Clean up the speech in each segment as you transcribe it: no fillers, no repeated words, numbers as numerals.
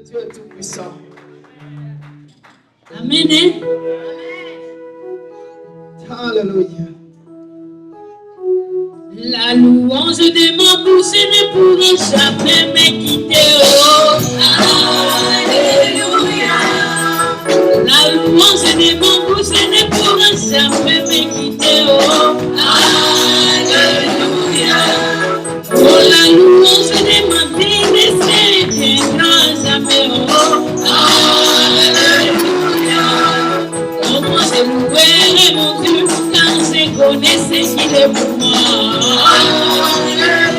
Dieu est tout puissant. Amen. Alléluia. La louange de mon bouche ne pourra jamais me quitter. Oh, alléluia. La louange de mon bouche ne pourra jamais me quitter. Oh, alléluia. Oh, la louange de ma vie ne s'éteindra jamais. Oh, alléluia. Oh, moi je louerai mon Dieu quand je connais ce qu'il est pour moi. Alléluia.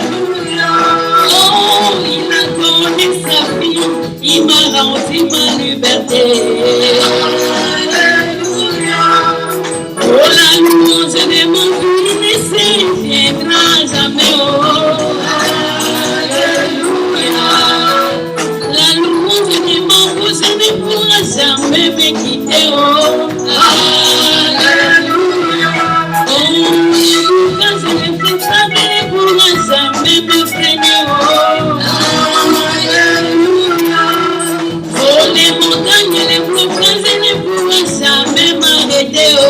Oh, il a donné sa vie, il m'a rendu ma liberté. Alléluia. Oh, la louange de mon vie ne s'éteindra jamais. Oh, alléluia. La louange de mon bouche ne pourra jamais me quitter. Oh, alléluia. Oh, quand je ne fais pas, ne pourra jamais me freiner. Oh, alléluia. Oh, les montagnes, les provinces ne pourront jamais m'arrêter. Oh,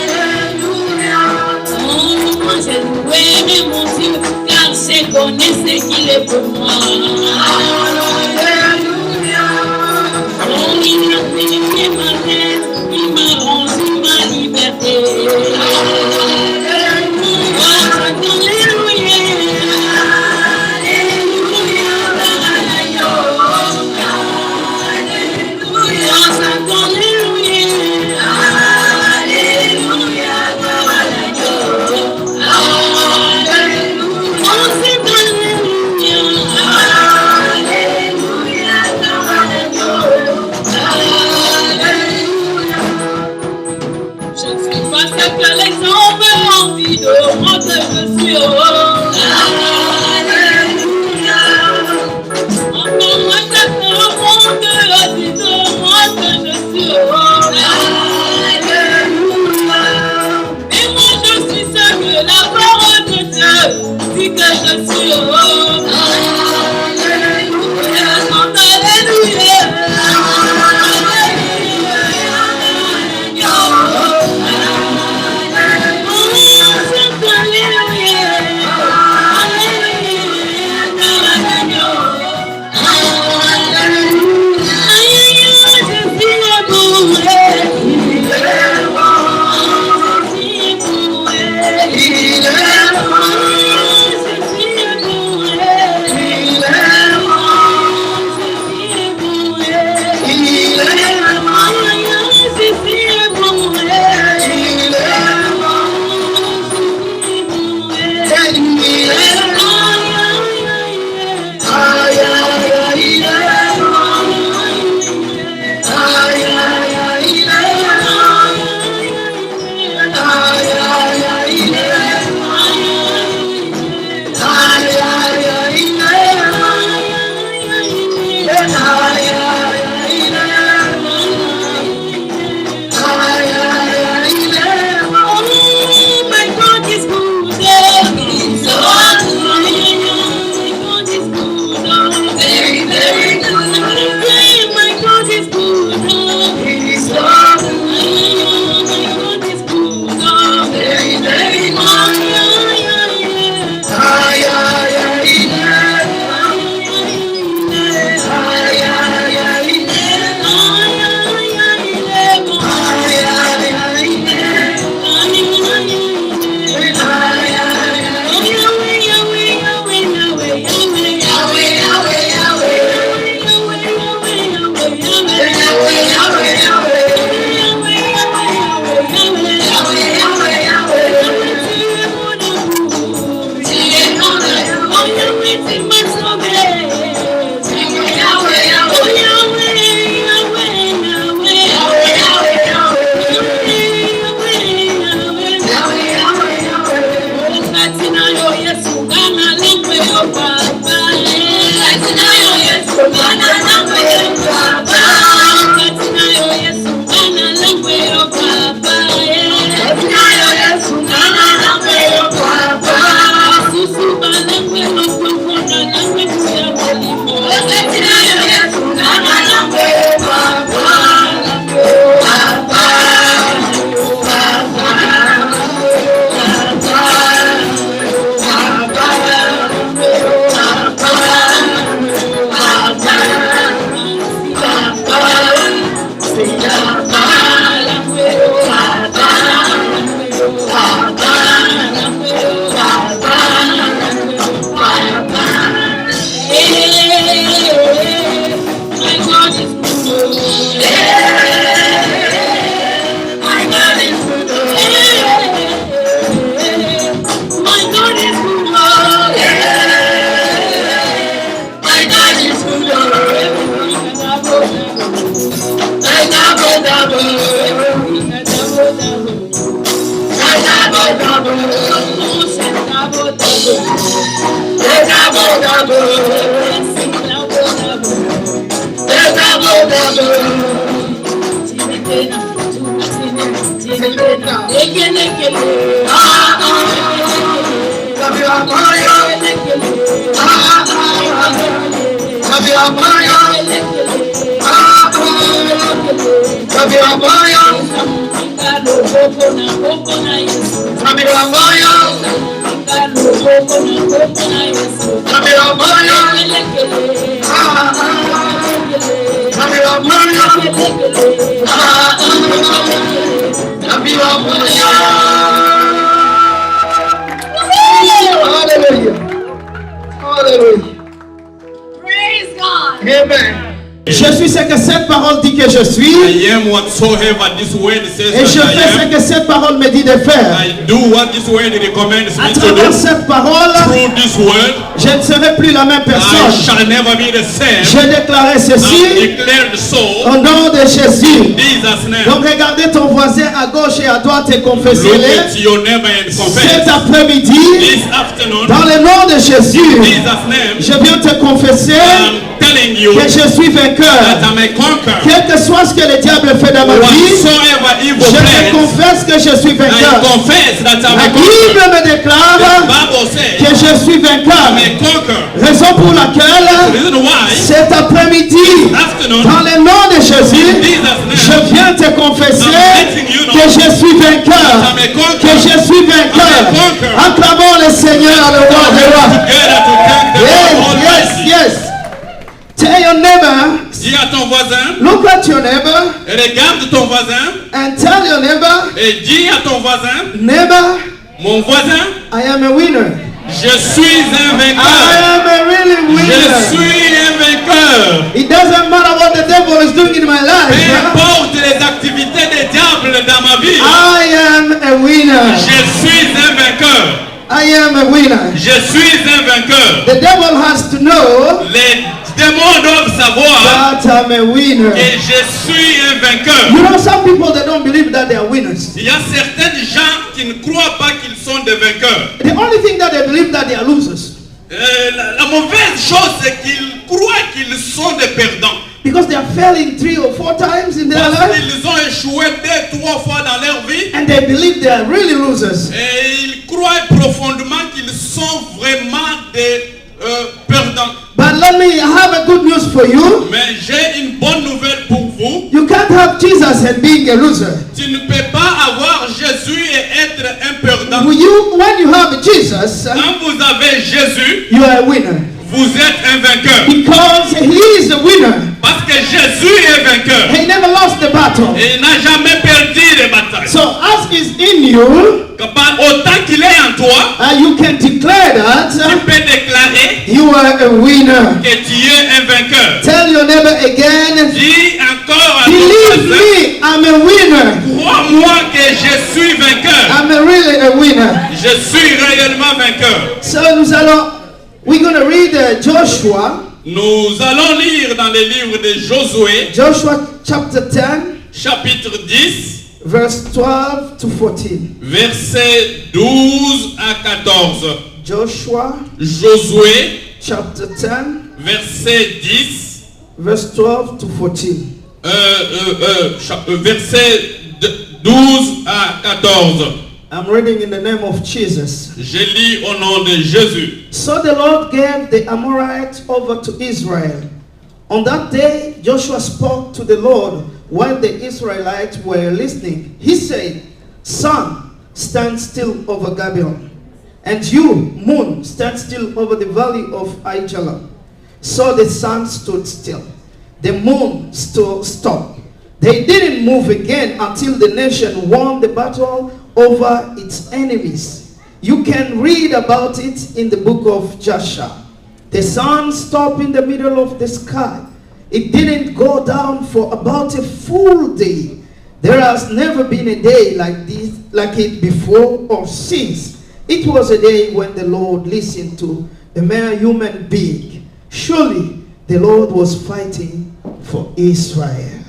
alléluia. Oh, moi je louerai mon Dieu, car je connais ce qu'il est pour moi. Alléluia. Oh, il a payé ma dette, il m'a rendu ma liberté. Alléluia. Moi que je suis heureux. Alléluia. Encore moi que je suis heureux. Alléluia. Et moi je suis sûr que la parole de Dieu dit que je suis heureux. Alléluia. Alléluia. Let's Hallelujah. Hallelujah. Praise God. Amen. Je suis ce que cette parole dit que je suis. I am whatsoever this word says Et je that fais I ce am. que cette parole me dit de faire. I do what this word recommends À me to travers do. cette parole, Through this word, je ne serai plus la même I personne. shall never be the same. J'ai déclaré I ceci declare the soul au nom de Jésus. in Jesus' name. Donc regardez ton voisin à gauche et à droite et Look confessez-les. at your neighbor and Cet confess. après-midi, This afternoon, dans le nom de Jésus, in Jesus' name, je viens te confesser I'm telling you que je suis that vainqueur. I'm a conqueror. Quel que soit ce que le diable fait dans ma vie, Whatsoever evil je te plans, confesse que je suis I vainqueur. confess that I'm La a conqueror. Bible me The déclare Bible says que je suis vainqueur. I'm a conqueror. Raison pour The laquelle reason why, cet après-midi, afternoon, dans le nom de Jésus, Jesus' je name, viens te confesser I'm letting you know que je suis vainqueur. I'm a Que conqueror. je suis vainqueur. I'm a conqueror. Acclamons le Seigneur, le roi des rois. Together to thank the Lord Yes, Almighty. yes. Tell your neighbor, Dis à ton voisin, look at your neighbor regarde ton voisin and tell your neighbor, et dis à ton voisin, neighbor, mon voisin, I am a winner. je suis un I vainqueur. am a really Je winner. suis un vainqueur. It doesn't matter what the devil is doing in my Peu life. importe les activités des diables dans ma vie, I am a winner. je suis un vainqueur. I am a winner. Je suis un vainqueur. The devil has to know Les démons doivent savoir that I'm a winner. que je suis un vainqueur. You know, some people they don't believe that they are winners. Il y a certains gens qui ne croient pas qu'ils sont des vainqueurs. The only thing that they believe that they are losers La mauvaise chose, c'est qu'ils croient qu'ils sont des perdants. because they are failing 3 or 4 times in their Parce life, qu'ils ont échoué 2-3 fois dans leur vie. and they believe they are really losers. Et ils croient profondément qu'ils sont vraiment des perdants. But let me have a good news for you. Mais j'ai une bonne nouvelle pour vous. You can't have Jesus and being a loser. Tu ne peux pas avoir Jésus et être un perdant. When you have Jesus, Quand vous avez Jésus, you are a winner vous êtes un vainqueur. because he is a winner. Parce que Jésus est vainqueur. He never lost the battle. Et il n'a jamais perdu les batailles. So as is in you, Autant qu'il est en toi, you can declare tu that peux déclarer you are a winner. que tu es un vainqueur. Tell your neighbor again, Dis encore à ton believe voisin, me, I'm a winner. crois-moi que je suis vainqueur. I'm really a winner. Je suis réellement vainqueur. So we're going to read Joshua, Nous allons lire dans le livre de Josué, Joshua chapter 10, chapitre 10, verse 12 to 14. versets 12 à 14. Joshua Josué, chapter 10, verset 10, verse 12 to 14. verset 12 à 14. I'm reading in the name of Jesus. Je lis au nom de Jésus. So the Lord gave the Amorites over to Israel. On that day, Joshua spoke to the Lord while the Israelites were listening. He said, Sun, stand still over Gibeon, and you, moon, stand still over the valley of Aijalon. So the sun stood still. The moon stopped. They didn't move again until the nation won the battle over its enemies. You can read about it in the book of Joshua. The sun stopped in the middle of the sky. It didn't go down for about a full day. There has never been a day like this, like it before or since. It was a day when the Lord listened to a mere human being. Surely the Lord was fighting for Israel.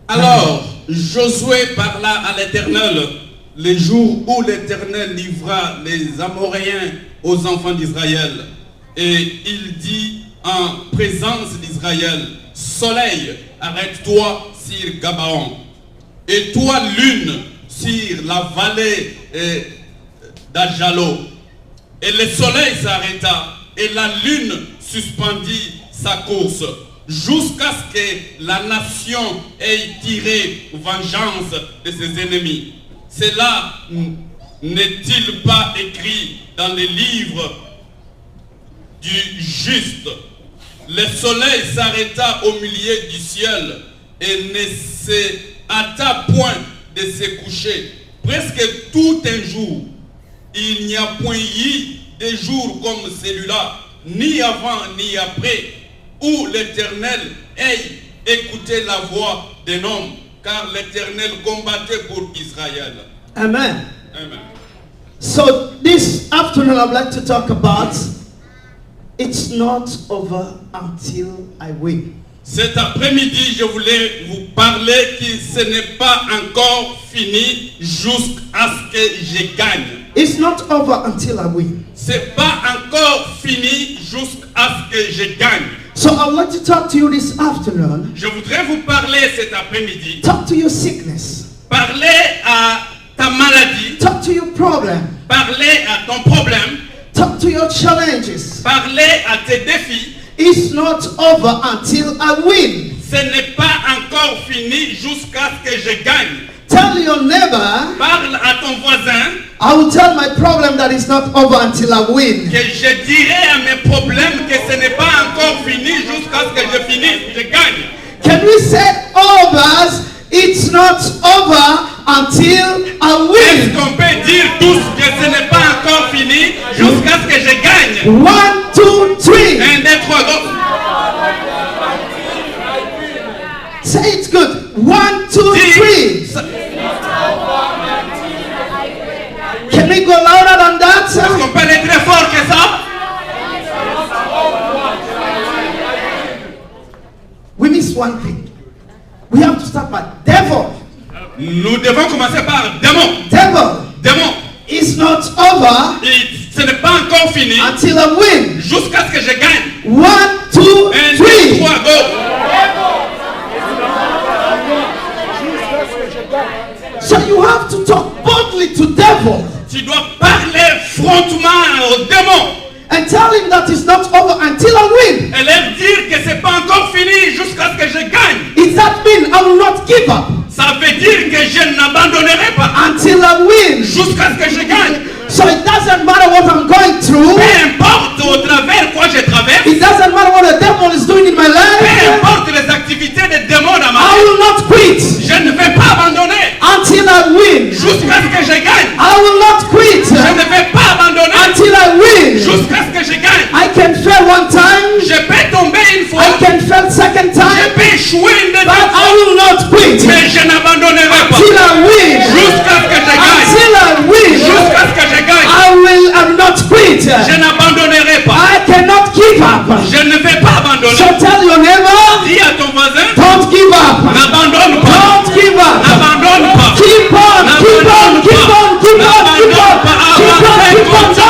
Alors, Josué parla à l'Éternel les jours où l'Éternel livra les Amoréens aux enfants d'Israël. Et il dit en présence d'Israël, soleil, arrête-toi sur Gabaon. Et toi, lune, sur la vallée d'Ajalo. Et le soleil s'arrêta et la lune suspendit sa course jusqu'à ce que la nation ait tiré vengeance de ses ennemis. Cela n'est-il pas écrit dans les livres du juste? Le soleil s'arrêta au milieu du ciel et ne se hâta point de se coucher. Presque tout un jour, il n'y a point eu de jour comme celui-là, ni avant ni après, où l'Éternel ait écouté la voix d'un homme, car l'Éternel combattait pour Israël. Amen. Amen. So this afternoon I'd like to talk about it's not over until I win. Cet après-midi, je voulais vous parler que ce n'est pas encore fini jusqu'à ce que je gagne. It's not over until I win. C'est pas encore fini jusqu'à ce que je gagne. So I'd like to talk to you this afternoon. Je voudrais vous parler cet après-midi. Talk to your sickness. Parler à ta maladie. Talk to your problem. Parler à ton problème. Talk to your challenges. Parler à tes défis. It's not over until I win. Ce n'est pas encore fini jusqu'à ce que je gagne. Tell your neighbor, Parle à ton voisin I will tell my problem that it's not over until I win. que je dirai à mes problèmes que ce n'est pas encore fini jusqu'à ce que je finisse, je gagne. Can we say all of us, it's not over until I Est-ce win? qu'on peut dire tous que ce n'est pas encore fini jusqu'à ce que je gagne? 1, 2, 3. 1, 2, 3, go. Say it good. 1, 2, 3. Can we go louder than that? Est-ce qu'on peut aller très fort que ça? We miss one thing. We have to start by devil. Nous devons commencer par démon. Devil, Démon. it's not over Et ce n'est pas encore fini until I win. jusqu'à ce que je gagne. 1, 2, 1, 2, 3. 3, go. So you have to talk boldly to devil Tu dois parler frontement au démon. and tell him that it's not over until I win. Et leur dire que c'est pas encore fini jusqu'à ce que je gagne. It that mean I will not give up Ça veut dire que je n'abandonnerai pas until I win. jusqu'à ce que je gagne. So it doesn't matter what I'm going through. Peu importe au travers quoi je traverse, It doesn't matter what the devil is doing in my peu life. importe les activités des démons dans ma I vie, will not quit je ne vais pas abandonner until I win. jusqu'à ce que je gagne. I will not quit Je ne vais pas abandonner until I win. jusqu'à ce que je gagne. I can fail one time. Je peux tomber une fois, I can fail second je time. peux échouer une But deuxième I fois, will not quit mais je n'abandonnerai pas until I win. jusqu'à ce que je gagne. Until I win. Jusqu'à ce que je gagne. I'm not quit. Je n'abandonnerai pas. I cannot give up. Je ne vais pas abandonner. So tell your neighbor, Dis à ton voisin, don't give up. n'abandonne pas. Don't give up. N'abandonne pas. Keep on, keep on, keep on, keep on, keep on. Keep on, keep on, don't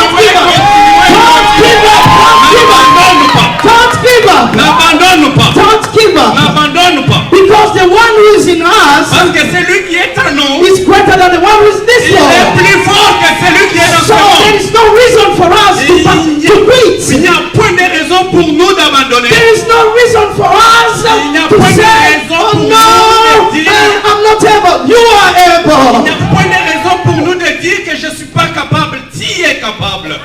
give up. Don't give up, N'abandonne pas. don't give up. N'abandonne pas. Don't give up. N'abandonne pas. Because the one who is in us Parce que celui qui est en nous, is greater than the one who is in this il est world. plus fort que celui qui est dans So ce there monde. is no reason for us to Il quit. n'y a point de raison pour nous d'abandonner. There is no reason for us Il n'y a to point de say, raison oh pour nous no, de dire- I'm not able. You are Il n'y able. a point de raison pour nous de dire que je ne suis pas capable. Tu es capable.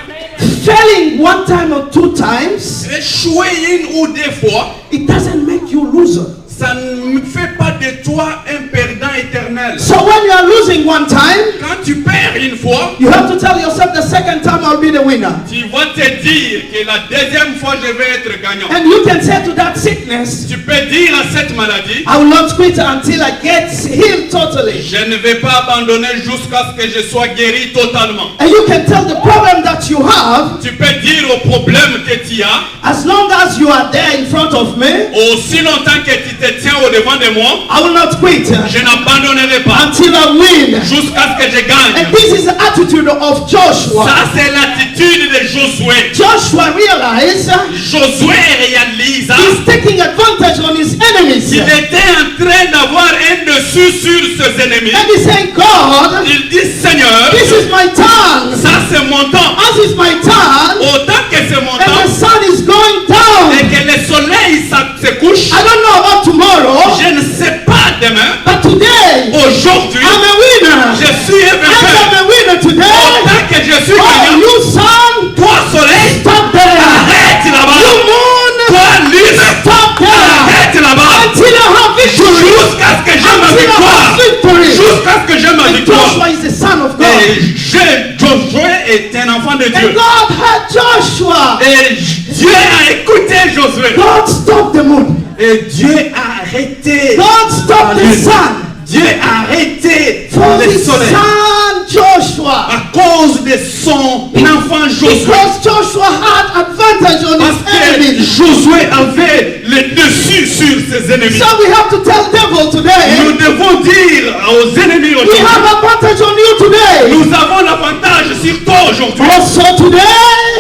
Failing one time or two times, Échouer une ou deux fois, it doesn't make you loser. ça ne fait pas de toi un perdant éternel. So when you are losing one time, Quand tu perds une fois, you have to tell yourself the second time I'll be the winner. tu vas te dire que la deuxième fois je vais être gagnant. And you can say to that sickness, sickness, Tu peux dire à cette maladie, I will not quit until I get healed totally. je ne vais pas abandonner jusqu'à ce que je sois guéri totalement. And you can tell the problem that you have, Tu peux dire au problème que tu as, as long as you are there in front of me, aussi longtemps que tu te tiens au devant de moi, I will not quit je n'abandonnerai pas until I win. jusqu'à ce que je gagne. And this is the attitude of Joshua. Ça, c'est l'attitude de Josué. Joshua realized Josué réalise he's taking advantage on his enemies. qu'il était en train d'avoir un dessus sur ses ennemis. And he's saying, God, Il dit, Seigneur, this is my tongue. ça c'est mon temps. As is my tongue, Autant que c'est mon and the temps sun is going down. et que le soleil se couche, I don't know about tomorrow, je ne sais pas demain. but today, Aujourd'hui, I'm a winner. je suis un I'm vainqueur. a winner today. Autant que je suis Oh, gagnant, you sun, toi soleil, stop there. arrête You là-bas. moon, Toi lune, stop there. arrête là-bas. Until I have victory. Jusqu'à ce que j'ai ma Until I victoire. have victory. Jusqu'à ce que j'ai ma And victoire. Joshua is the son of God. Et Josué est un enfant de And Dieu. God heard Joshua. Et Dieu a écouté Josué. God stopped the moon. Et Dieu a arrêté. God stopped the sun. Dieu a arrêté For le his soleil son Joshua. à cause de son enfant Josué. Because Joshua had advantage on Parce his que enemies. Josué avait le dessus sur ses ennemis. So we have to tell devil today, Nous devons dire aux ennemis we aujourd'hui, have advantage on you today. nous avons l'avantage sur toi aujourd'hui. Also today,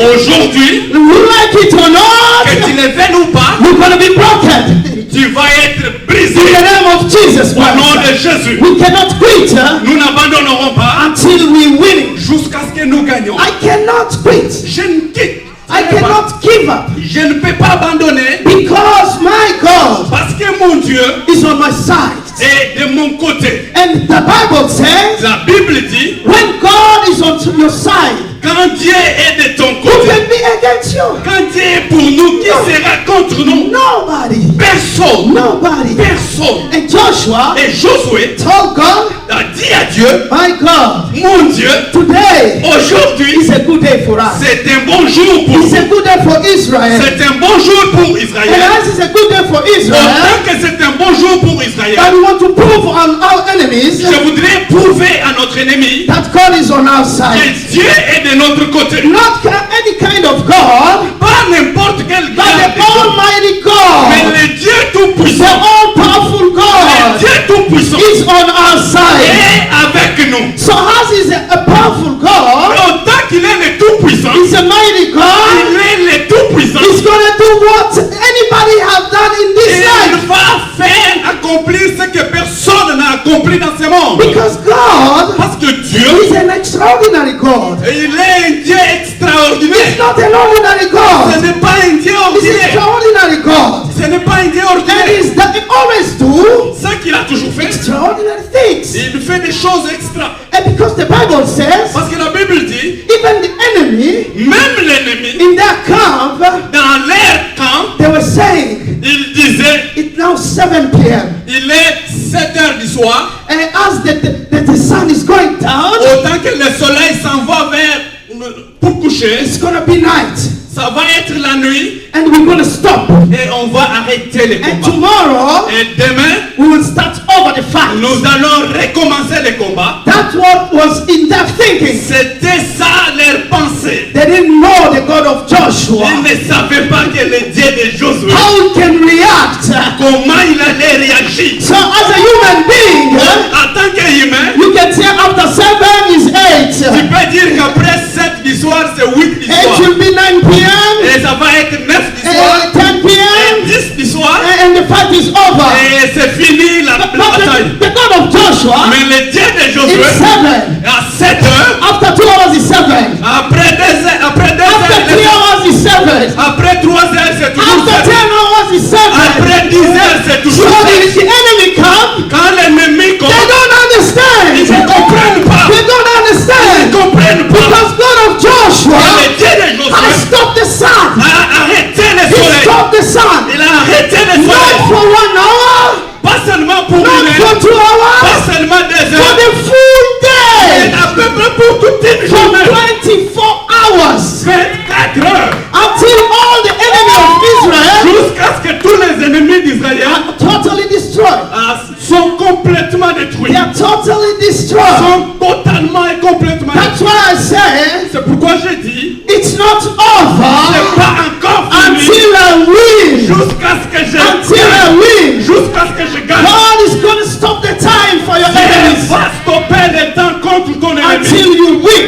Aujourd'hui, you like it or que not, tu le veuilles ou pas, you're going to be broken. tu vas être brisé In the name of Jesus au nom de Christ. Jésus. We cannot quit Nous n'abandonnerons pas until we win. jusqu'à ce que nous gagnions. I cannot quit. Je ne quitte I cannot give up Je ne peux pas abandonner because my God parce que mon Dieu is on my side. est de mon côté. And the Bible says, La Bible dit, when God is on your side, quand Dieu est de ton who côté, can be against you? quand Dieu est pour nous, qui sera contre nous? Nobody. Personne. Nobody. Personne. And Joshua Et Josué told God, a dit à Dieu, my God, mon Dieu, today aujourd'hui, is a good day for us. c'est un bon jour pour It's nous. a good day for Israel. C'est un bon jour pour And Israël. as it's a good day for Israel, Autant que c'est un bon jour pour that Israël, we want to prove on our enemies je voudrais prouver à notre ennemi that God is on our que side. Dieu est de notre côté. Not any kind of God, Pas n'importe quel but Dieu, the Almighty mais God, le Dieu the Tout-Puissant. all-powerful Le God Dieu Tout-Puissant is on our side. est avec nous. So as is a powerful God, Autant qu'il est le Tout-Puissant, He's a mighty God, il est le Tout-Puissant. He's going to do what anybody have done in this Il life. va faire accomplir ce que personne n'a accompli dans ce monde. Because God Parce que Dieu, is an extraordinary God. il est un Dieu He's extraordinaire. not an ordinary Ce God. n'est pas un Dieu He's an ordinaire. extraordinary God. Ce n'est pas un Dieu And ordinaire. He's that always do Ce qu'il a toujours fait, extraordinary things. il fait des choses extra. And because the Bible says, Parce que la Bible dit, even the enemy même l'ennemi, in their camp, dans leur camp, they were saying, il disait, it's now 7 p.m. il est 7 heures du soir, And as the sun is going down, autant que le soleil s'en va vers pour coucher, it's going to be night. ça va être la nuit And we're going to stop. et on va arrêter les And combats. tomorrow, Et demain, we will start over the fight. nous allons recommencer les combats. That's what was in their thinking. C'était ça leur pensée. They didn't know the God of Joshua. Ils ne savaient pas que le Dieu de Josué, How he can react. comment il allait réagir. So as a human being, En tant qu'humain, you can say after 7 is 8. tu peux dire qu'après 7 du soir, c'est 8 du 8 soir. will be 9 p.m. Et ça va être 9 du soir. 10 p.m. Et 10 du soir. And the fight is over. Et c'est fini la But bataille. the God of Joshua, Mais le Dieu de it's Josué, 7. à 7 heures, After 2 hours is 7. après 2 heures, After 3 hours is 7. après 3 heures, c'est toujours After 10 7. hours is 7. Après 10 heures, c'est So toujours if 7. the enemy come, Quand l'ennemi they commence, don't ils understand. ne comprennent pas. They don't Ils ne understand. comprennent pas. Because God of Joshua Le Dieu de has Josué stopped the sun. a arrêté le He soleil. stopped the sun. Il a arrêté le Not soleil. for 1 hour, Pas seulement pour not une for heure, 2 hours, pas seulement 2 for heures, the full mais day. à peu près pour toute une For journée. 24 hours. 24 heures. Until all the enemy of Israel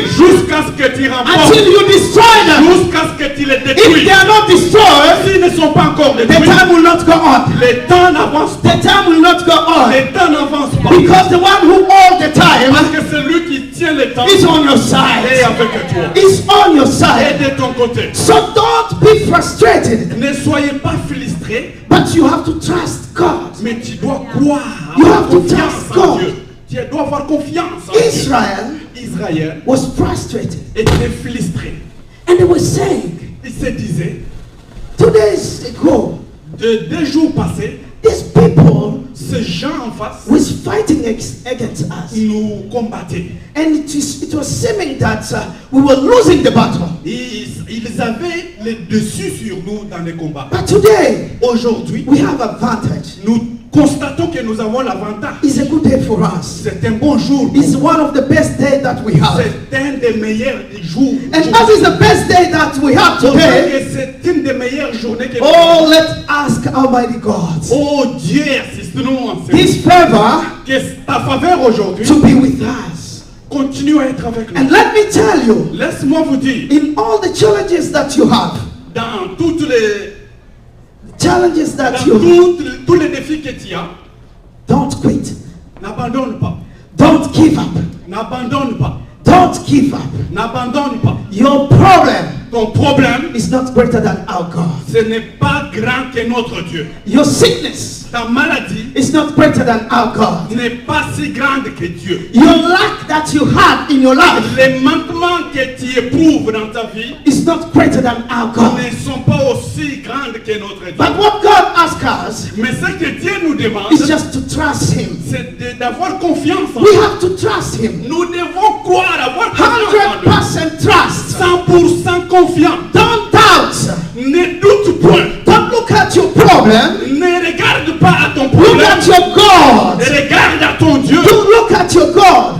defeat, jusqu'à ce que tu remportes, until you destroy them. jusqu'à ce que tu les If they détruis. are not destroyed, S'ils ne sont pas encore the détruits, time will not go on. les temps n'avancent pas. The time will not go on. Les temps n'avancent pas. Because the one who all the time Parce que celui qui tient les temps is on your est side. avec toi. Is on your Et side. de ton côté. So don't be frustrated, Ne soyez pas frustrés, but you have to trust God. mais tu dois croire, You avoir have to confiance trust en God. Dieu. Tu dois avoir confiance en Dieu. Israel Israël was frustrated, était frustré. and they were saying, Il se disait, 2 days ago, de 2 jours passés, these people ces gens en face was fighting against us, nous combattaient. and it was seeming that we were losing the battle. Ils avaient le dessus sur nous dans les combats. But today Aujourd'hui, we have advantage. nous constatons que nous avons l'avantage. It's a good day for us. C'est un bon jour. It's one of the best days that we have. C'est un des meilleurs jours. And as is the best day that we have today, Et c'est une des meilleures journées que nous oh, avons. let's ask Almighty God Oh Dieu, assiste-nous en ce His favor que ta faveur aujourd'hui to be with us. continue à être avec nous. And let me tell you, Laisse-moi vous dire, in all the challenges that you have, dans toutes les challenges that dans you have, tous les défis que tu as, don't quit. n'abandonne pas. Don't give up. N'abandonne pas. Don't give up. N'abandonne pas. Your problem Ton problème, is not greater than our God. ce n'est pas grand que notre Dieu. Your sickness Ta maladie is not greater than our God. n'est pas si grande que Dieu. Your lack that you had in your life Les manquements que tu éprouves dans ta vie is not greater than our God. ne sont pas aussi grandes que notre Dieu. But what God asks us Mais ce que Dieu nous demande, is just to trust Him. c'est d'avoir confiance en We lui. have to trust Him. Nous devons croire, avoir confiance en lui. 100% trust. 100% confiant. Don't doubt. Ne doute point. Don't look at your problem. Ne regarde pas à ton Look problème. at your God. Regarde à ton Dieu. Don't look at your God.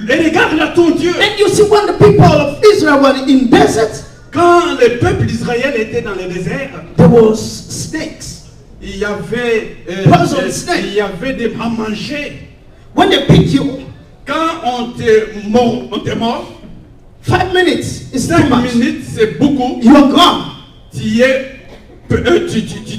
Et regarde à ton Dieu. And you see, when the people of Israel were in desert, Quand le peuple d'Israël était dans le désert, there was snakes. il y avait, Poison snake. il y avait des à manger. When they pick you, Quand on te mord, 5 minutes is too 5 much. minutes c'est beaucoup. You are gone.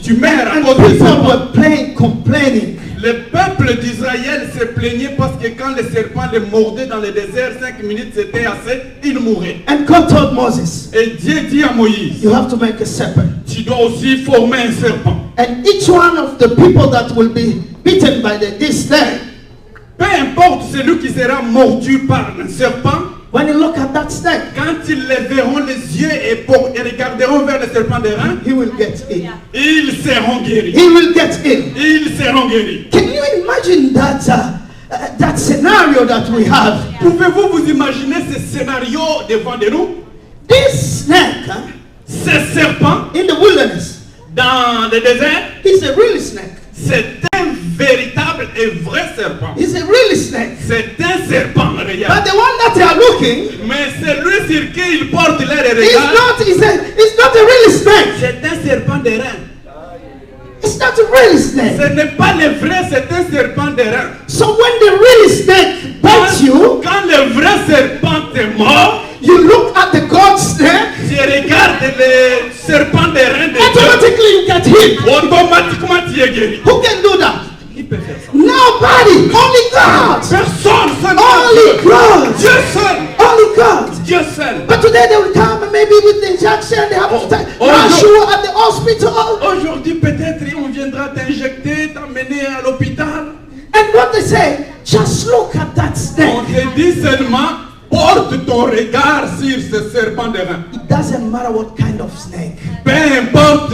Tu meurs à And cause de people ça. were complaining. Le peuple d'Israël se plaignait parce que quand les serpents les mordaient dans le désert, 5 minutes c'était assez, ils mouraient. And God told Moses, Et Dieu dit à Moïse, you have to make a serpent. tu dois aussi former un serpent. And each one of the people that will be bitten by this snake, Peu importe celui qui sera mordu par un serpent, when you look at that snake, quand ils leveront les yeux et regarderont vers le serpent des reins, he will get ill. ils seront guéris. He will get ill. Ils seront guéris. Can you imagine that scenario that we have? Pouvez-vous vous imaginer ce scénario devant de nous? This snake Ce serpent in the wilderness dans le désert, is a real snake. c'est un véritable et vrai serpent. It's a real snake. C'est un serpent réel. But the one that they are looking Mais celui sur qui il porte leur is regard, it's not a real snake. c'est un serpent de rein. It's not a real snake. Ce n'est pas le vrai, c'est un serpent de rein. So when the real snake bites you, Quand le vrai serpent te mord, you look at the God snake, tu regardes le serpent de rein de Dieu, automatically you get hit. automatiquement tu es guéri. Who can do that? Qui peut faire ça? Nobody. Only God. Personne, seulement Only Dieu. God. Dieu seul. Only God. Dieu seul. But today they will come and maybe with the injection, they have to rush you at the hospital. Aujourd'hui, peut-être, on viendra t'injecter, t'emmener à l'hôpital. And what they say, just look at that On snake. te dit seulement, porte ton regard sur ce serpent de rein. It doesn't matter what kind of snake. Peu importe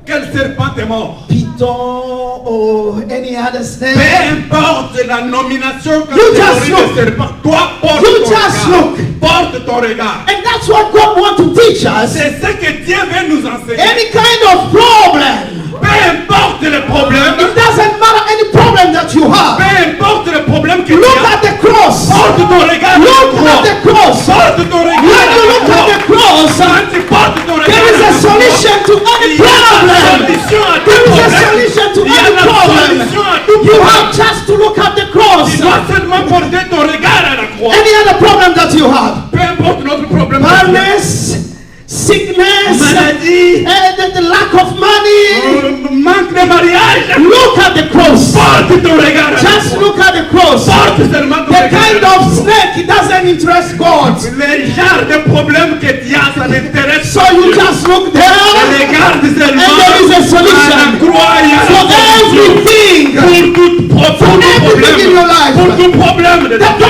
quel serpent est mort. Python or any other Peu snake. importe la nomination que You tu just aurais look. de serpent. Toi, porte You ton just regard. look. Porte ton regard. And that's what God wants to teach us. C'est ce que Dieu veut nous enseigner. Any kind of problem. Peu importe le problème. It doesn't matter any problem that you have. Peu importe le problème que tu Look as. at the cross. Porte ton regard. Look at the cross. Porte ton regard. When you look at the cross, Quand tu portes ton regard. there is a solution to any Il y a la problem. solution à tout There is a problème. solution to Il y a any la problem. solution à tout You problème. have just to look at the cross. Tu dois seulement porter ton regard à la croix. Any other problem that you have, sickness, maladie, and the lack of money. manque de mariage, Look at the cross. porte ton regard à la Just croix. look at the cross. Porte seulement ton The regard kind à la of croix. snake, it doesn't interest God. Les genres de problèmes que tu as, ça n'intéresse So pas you Dieu. just look there. Regarde seulement And there is a solution. à la croix, il y a For la solution. everything. Pour tout everything in your problème, life. pour tout problème de ta That vie.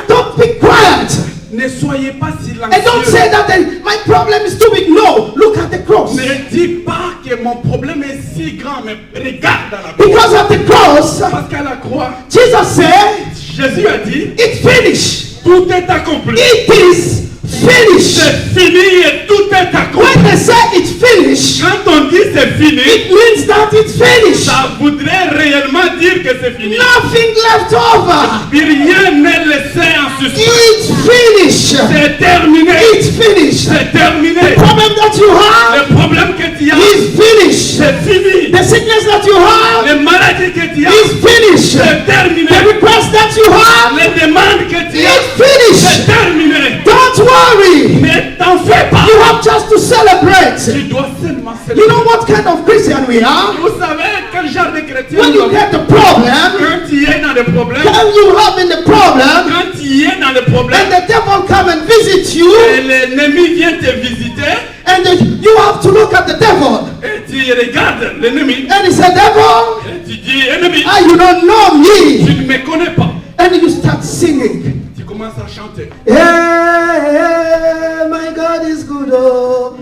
don't be quiet. Ne soyez pas And don't silencieux. say that my problem is too big. No, look at the cross. Ne dis pas que mon problème est si grand, mais regarde à la croix. Because of the cross, Parce qu'à la croix, Jesus said, Jésus a dit, it's finished. tout est accompli. It is finished. C'est fini et tout est accompli. When they say it's finished, Quand on dit c'est fini, it means that it's finished. ça voudrait réellement dire que c'est fini. Nothing left over. Puis rien n'est laissé en suspens. It's finished. C'est terminé. It's finished. C'est terminé. The problem that you have Le problème que tu as, is finished. c'est fini. The sickness that you have Les maladies que tu as, is finished. c'est terminé. The request that you have Les demandes que tu as, is finished. c'est terminé. Don't worry. Mais t'en fais pas. You have just to celebrate. Tu dois seulement You célébrer. know what kind of Christian we are? Vous savez quel genre de chrétien When nous you sommes? get the problem, Quand tu es dans le problème, when you have in the problem, quand tu es dans le problème, and the devil come and visit you, et l'ennemi vient te visiter, and you have to look at the devil. et tu regardes l'ennemi, And he said, devil, et tu dis, ennemi, you don't know me. tu ne me connais pas. And you start singing. Tu commences à chanter. Hey, my God is good. Oh.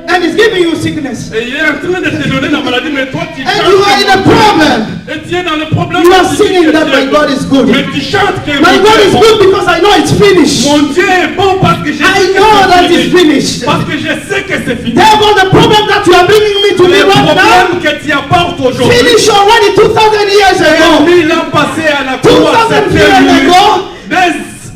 And he's giving you sickness. Et il est en train de te donner la maladie, mais toi tu And you are in a chantes. problem. Et tu es dans le problème. You are tu dis singing que that Dieu est my God bon. is good. Mais tu chantes que My mon God Dieu is est bon. good because I know it's finished. Mon Dieu est bon parce que je I sais que know that c'est it's fini. finished. Parce que je sais que c'est fini. Devil, the problem that you are bringing me to me Le right now, problème que tu apportes aujourd'hui, finished already 2000 years ago. 2000 ans passés à la croix, 2000 c'est years terminé. ago.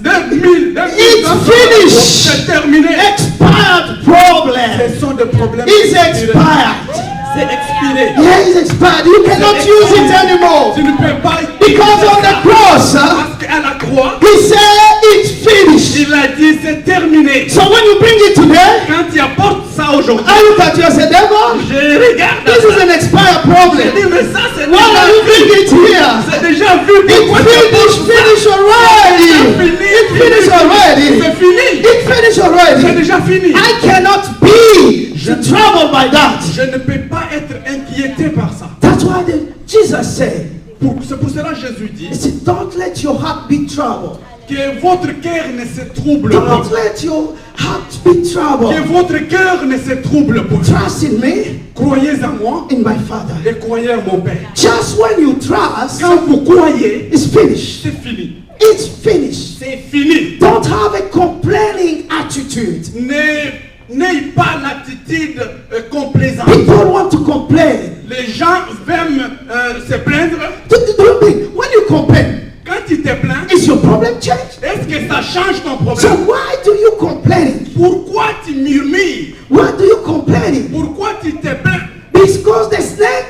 2000 It's ans, finished. c'est terminé. Expired problem. Ce sont des problèmes It's expirés. expired. C'est expiré. Yeah, it's expired. You cannot use it anymore. Tu ne peux pas Because on the cross, parce qu'à la croix, he said it's finished. il a dit c'est terminé. So when you bring it today, Quand tu apportes ça aujourd'hui, I look at you and say, devil, je regarde this is ça. an expired Je problem. dis mais ça c'est Why are you déjà vu. bringing it here? C'est déjà vu. It's Pourquoi tu apportes ça? finished already. It's finished already. C'est fini. It's finished C'est already. déjà fini. I cannot be troubled by that. Je ne peux pas être inquiété par ça. That's why Jesus said, C'est pour cela que Jésus dit he said, don't let your heart be troubled. que votre cœur ne se trouble pas. Don't let your heart be Que troubled. votre cœur ne se trouble pas. Trust in me, Croyez en moi in my Father. et croyez en mon Père. Just when you trust, Quand vous croyez, it's finished. c'est fini. It's finished. C'est fini. Don't have a complaining attitude. N'ayez pas l'attitude complaisante. People want to complain. Les gens aiment se plaindre. Don't think, when you complain, Quand tu te plains, is your problem changed? est-ce que ça change ton So problème? why do you complain? Pourquoi tu murmures? Why do you complain? Pourquoi tu te plains? Because the snake,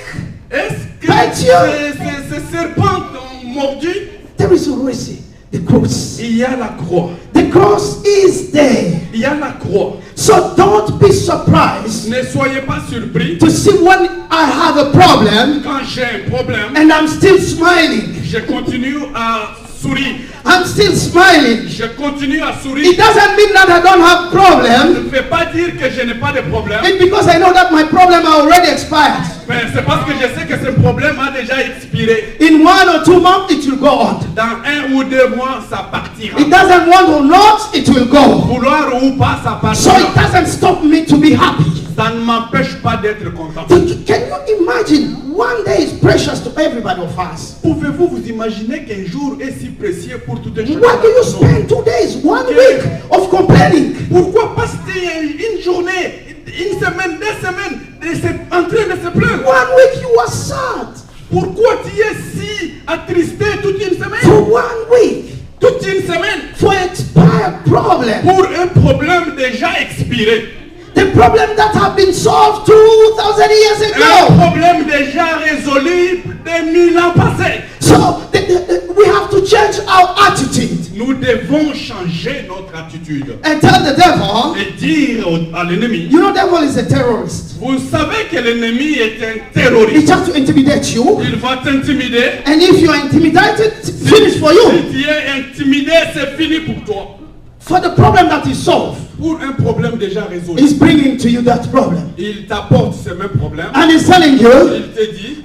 Est-ce que But you- ces serpents t'ont mordu? there is always the cross. Il y a la croix. The cross is there. Il y a la croix. So don't be surprised Ne soyez pas surpris to see when I have a problem quand j'ai un problème. and I'm still smiling. Je continue à sourire. I'm still smiling. Je continue à sourire. It doesn't mean that I don't have Ça problem. ne veut pas dire que je n'ai pas de problème. It's because I know that my problem are already expired. Mais c'est parce que je sais que ce problème a déjà expiré. In 1 or 2 months, it will go on. Dans 1 ou 2 mois, ça partira. It doesn't want or not, it will go. Vouloir ou pas, ça So partira. it doesn't stop me to be happy. Ça ne m'empêche pas d'être content. Can you imagine? One day is precious to everybody of us. Pouvez-vous vous imaginer qu'un jour est si précieux pour tout un chacun Why do you d'entre nous? spend 2 days, 1 week of complaining? Pourquoi passer une journée, une semaine, 2 semaines en train de se plaindre? 1 week you are sad. Pourquoi tu es si attristé toute une semaine? For 1 week. Toute une semaine For expired problem. pour un problème déjà expiré. The problem that have been solved 2000 years Un ago. problème déjà résolu des 1000 ans passés. So we have to change our attitude. Nous devons changer notre attitude. and tell the devil, Et dire à l'ennemi, you know, devil is a terrorist. vous savez que l'ennemi est un He terroriste. tries to intimidate you. Il va t'intimider. And if you are intimidated, finish for you. Si tu es intimidé, c'est fini pour toi. For the problem that he solved, Pour un problème déjà résolu, he's bringing to you that problem. il t'apporte ce même problème. And he's telling you, Il te dit,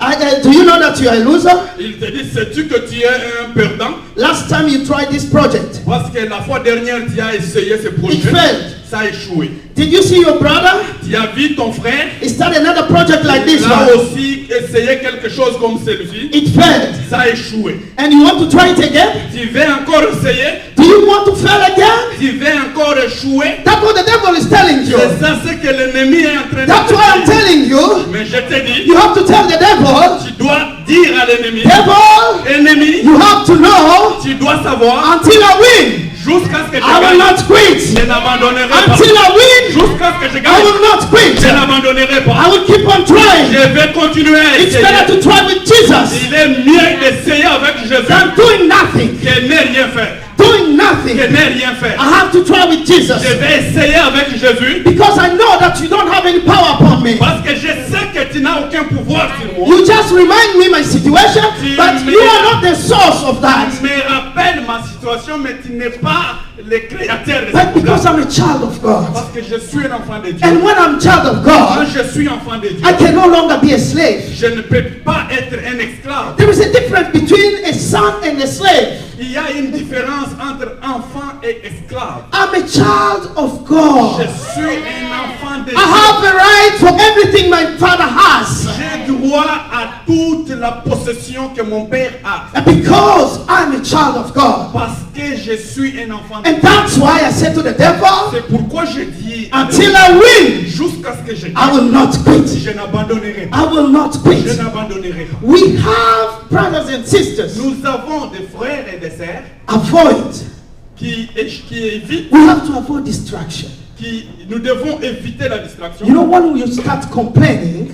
do you know that you are a loser? il te dit, sais-tu que tu es un perdant? Last time you tried this project, Parce que la fois dernière, tu as essayé ce projet. it failed. Ça a échoué. Did you see your brother? Tu as vu ton frère? He started another project like this Il a one. aussi essayé quelque chose comme celui-ci. It failed. Ça a échoué. And you want to try it again? Tu veux encore essayer? Do you want to fail again? Tu veux encore échouer? That's what the devil is telling you. C'est ça ce que l'ennemi est en train de That's te why I'm dire. telling you, Mais je te dis, you have to tell the devil, tu dois dire à l'ennemi, devil, ennemi, you have to know tu dois savoir, until I win, jusqu'à ce que je I will gagne, not quit. je n'abandonnerai pas. Until I win, Jusqu'à ce que je I gagne, will not quit. je n'abandonnerai I pas. will keep on trying. Je vais continuer à It's better essayer. to try with Jesus Il est mieux d'essayer avec Jésus than doing nothing. que ne rien faire. Doing nothing. Que ne rien faire. I have to try with Jesus Je vais essayer avec Jésus because I know that you don't have any power upon me. parce que je sais que tu n'as aucun pouvoir sur moi. You just remind me my situation, but you are not the source of that. Tu me rappelles ma situation, mais tu n'es pas le créateur de ce But because problème. I'm a child of God, Parce que je suis un enfant de Dieu. and when I'm child of Quand God, je suis enfant de Dieu, I can no longer be a slave. je ne peux pas être un esclave. There is a difference between a son and a slave. Il y a une différence entre enfant et esclave. I'm a child of Je God. suis un enfant de I have Dieu. a right for everything my father has. J'ai droit à toute la possession que mon père a. And because I'm a child of God. Parce que je suis un enfant de And Dieu. that's why I said to the devil, C'est pourquoi je dis until I win, jusqu'à ce que je I will not quit. je n'abandonnerai pas. I will not Je quit. n'abandonnerai pas. We have brothers and sisters. Nous avons des frères et des sœurs Avoid. qui évitent, We have to avoid distraction. nous devons éviter la distraction. You know, when you start complaining,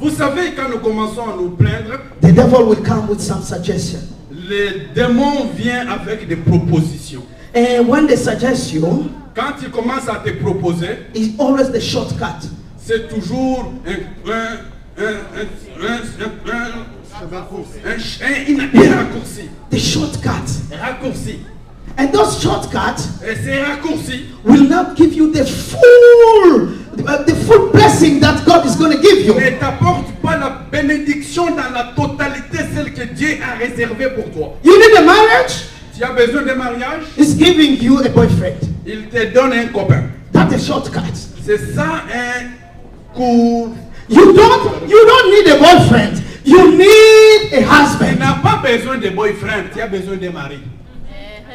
Vous savez, quand nous commençons à nous plaindre, the devil will come with some suggestion. les démons viennent avec des propositions. And when they suggest you, Quand ils commencent à te proposer, it's always the shortcut. c'est toujours un raccourci. The shortcut. Raccourci. And those shortcuts Et ces raccourcis will not give you the full blessing that God is going to give you. ne t'apportent pas la bénédiction dans la totalité, celle que Dieu a réservée pour toi. You need a marriage? Tu as besoin de mariage, It's giving you a boyfriend. il te donne un copain. That's a shortcut. C'est ça un cours. You don't need a boyfriend. You need a Tu husband. n'as pas besoin de boyfriend, tu as besoin de mari.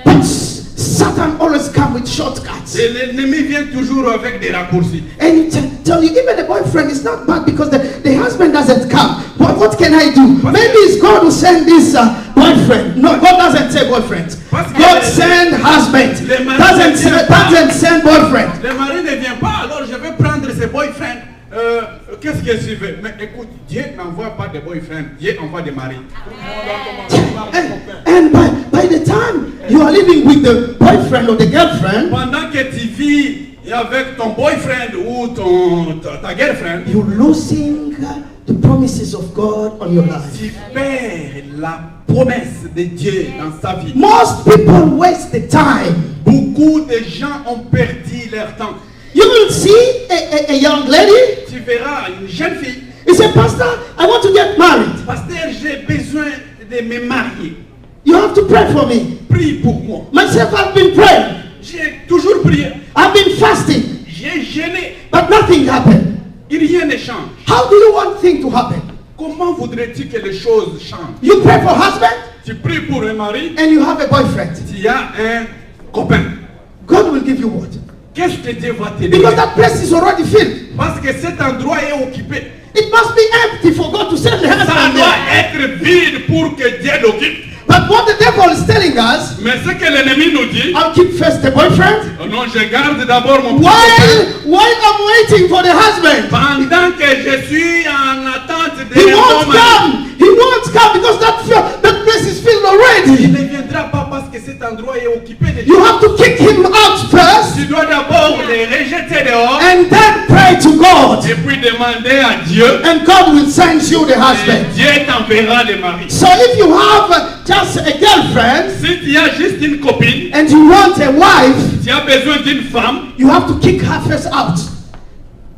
But Satan always comes with shortcuts. Et l'ennemi vient toujours avec des raccourcis. And he tell you, even a boyfriend is not bad because the husband doesn't come. What can I do? Maybe it's God who send this boyfriend. No, God doesn't say boyfriend. God send husband. Doesn't send boyfriend. Le mari ne vient pas, alors je vais prendre ses boyfriends. Qu'est-ce que je fais? Mais écoute, Dieu n'envoie pas de boyfriend, Dieu envoie des maris. And by the time you are living with the boyfriend or the girlfriend, Pendant que tu vis avec ton boyfriend ou ta girlfriend, you're losing the promises of God on your life. tu perds la promesse de Dieu dans sa vie. Most people waste the time. Beaucoup de gens ont perdu leur temps. You will see a young lady. Tu verras une jeune fille, He said, Pastor, I want to get married. pasteur, j'ai besoin de me marier. You have to pray for me. Prie pour moi. Myself, I've been praying. J'ai toujours prié. I've been fasting. J'ai gêné. But nothing happened. Rien ne change. How do you want things to happen? Comment voudrais-tu que les choses changent? You pray for husband Tu pries pour un mari, and you have a boyfriend. tu as un copain. God will give you what? Qu'est-ce que Dieu va te donner? Because that place is already filled. Parce que cet endroit est occupé. It must be empty for God to send the Ça husband doit there. être vide pour que Dieu l'occupe. But what the devil is telling us, Mais ce que l'ennemi nous dit, I'll keep first the boyfriend oh non, je garde d'abord mon petit copain. while I'm waiting for the husband. Pendant que je suis en attente de He mon won't mari. come. He won't come because that place is filled Il already. ne viendra pas parce que cet endroit est occupé de You Dieu. have to kick him out les rejeter dehors and then pray to God, et puis demander à Dieu and God will send you the et husband. Dieu t'enverra les maris. So if you have just a girlfriend Si tu as juste une copine, and you want a wife, tu as besoin d'une femme, you have to kick her first out,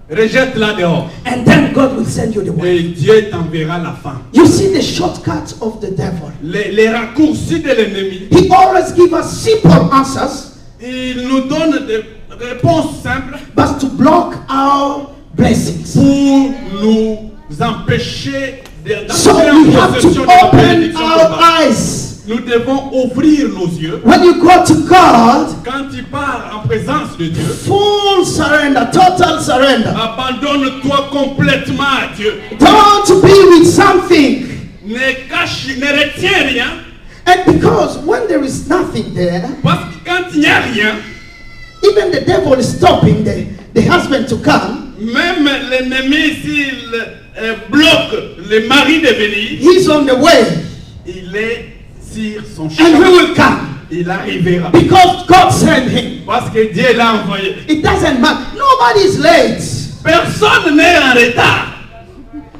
rejette-la dehors. and then God will send you the wife. Et Dieu t'enverra la femme. You see the shortcut of the devil. Les raccourcis de l'ennemi, He always gives us simple answers, il nous donne des réponses simples but to block our blessings. pour nous empêcher So d'entrer we en have possession to de la open bénédiction our totale. eyes. Nous devons ouvrir nos yeux. When you go to God, Quand tu pars en présence de Dieu, full surrender, total surrender. abandonne-toi complètement à Dieu. Don't be with something. Ne retiens rien, And because when there is nothing there, parce que quand il n'y a rien, even the devil is stopping the husband to come. même l'ennemi, s'il bloque le mari de venir, He's on the way, il est sur son and he chemin. will come Il arrivera. because God sent him. Parce que Dieu l'a envoyé. It doesn't matter. Nobody is late. Personne n'est en retard.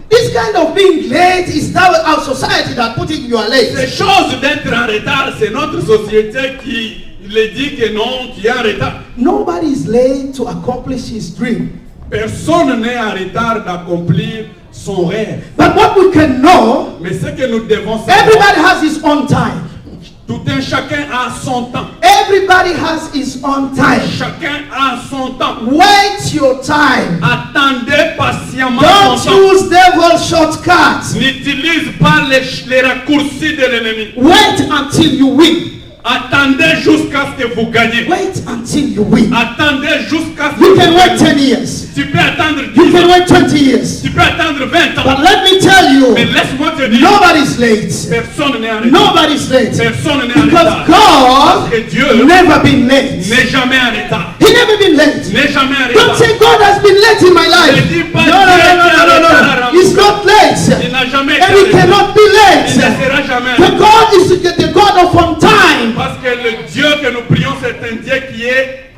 This kind of being late is now our society that putting you are Ces late. choses d'être en retard, c'est notre société qui le dit que non, tu es en retard. Nobody is late to accomplish his dream. Personne n'est en retard d'accomplir son rêve. But what we can know, Mais ce que nous devons savoir, everybody has his own time. tout un chacun a son temps. Everybody has his own time. Chacun a son temps. Wait your time. Attendez patiemment Don't son temps. use devil's shortcuts. N'utilise pas les raccourcis de l'ennemi. Wait until you win. Attendez jusqu'à ce que vous gagnez. Wait until you win. Attendez jusqu'à ce que You vous can wait gagnez. 10 years. Tu peux attendre You 10 can ans. wait 20 years. Tu peux attendre 20 ans. But let me tell Mais you, laisse-moi te dire, nobody's late. personne n'est en retard. Nobody's late. Personne n'est en Because retard. God Et Dieu never been late. n'est jamais en retard. He never been late. N'est jamais en Don't retard. say God has been late in my life. Ne dis pas No, no, Dieu no, no, est en no, no, retard. no. He's not Il late. n'a jamais été And en he retard. cannot be Il ne late. sera jamais en The retard. God is the God of on time. Parce que le Dieu que nous prions, c'est un Dieu qui est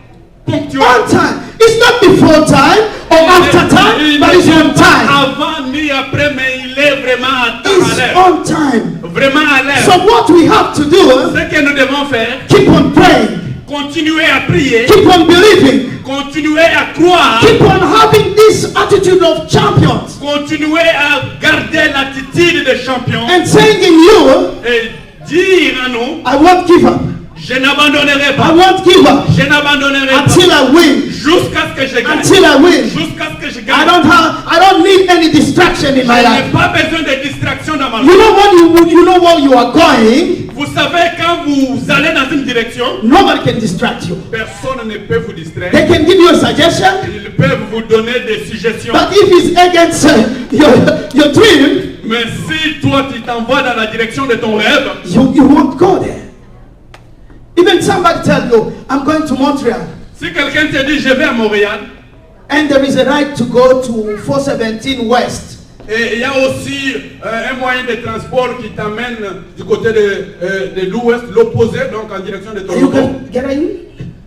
ponctuel. On time. It's not before time or after time, Il but ne it's vient on pas time. avant ni après, mais il est vraiment à temps, à It's l'heure. on time. Vraiment à l'heure. So what we have to do, Ce que nous devons faire, keep on praying, continuer à prier, keep on believing, continuer à croire, keep on having this attitude of champions, continuer à garder l'attitude de champion and saying in you, et dire à nous, I won't give up. je n'abandonnerai I pas, won't give up je n'abandonnerai pas, until I win. jusqu'à ce que je gagne, Until I win. jusqu'à ce que je I gagne. don't need any distraction in Je my n'ai life. pas besoin de distraction dans ma vie. You know where you are going. Vous savez, quand vous allez dans une direction, Nobody can distract you. personne ne peut vous distraire. They can give you a suggestion, Ils peuvent vous donner des suggestions. but if it's against your dream, Mais si toi, tu t'envoies dans la direction de ton rêve, you won't go there. Even somebody tell you, I'm going to Montreal, si quelqu'un te dit, je vais à Montréal, and there is a right to go to 417 West. et il y a aussi un moyen de transport qui t'amène du côté de l'ouest, l'opposé, donc en direction de You Toronto. can get in.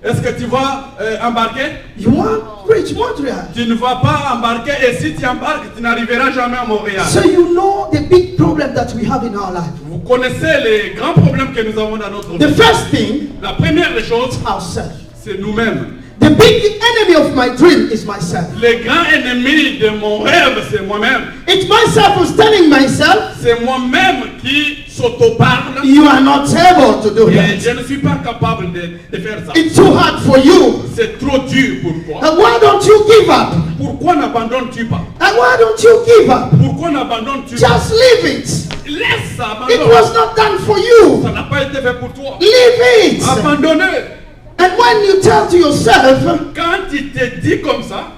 Est-ce que tu vas embarquer? You want reach Montreal. Tu ne vas pas embarquer, et si tu embarques, tu n'arriveras jamais à Montréal. So you know the big problem that we have in our life. Vous connaissez les grands problèmes que nous avons dans notre The vie. first thing, La première des choses, ourselves. c'est nous-mêmes. The big enemy of my dream is myself. Le grand ennemi de mon rêve, c'est moi-même. It's myself who's telling myself, C'est moi-même qui s'auto-parle. you are not able to do Et that. je ne suis pas capable de faire ça. It's too hard for you. C'est trop dur pour toi. And why don't you give up? Pourquoi n'abandonnes-tu pas? And why don't you give up? Pourquoi n'abandonnes-tu pas? Just leave it. Laisse ça, It abandonne. was not done for you. Ça n'a pas été fait pour toi. Leave it. Abandonner. And when you tell to yourself, Quand tu te dis comme ça,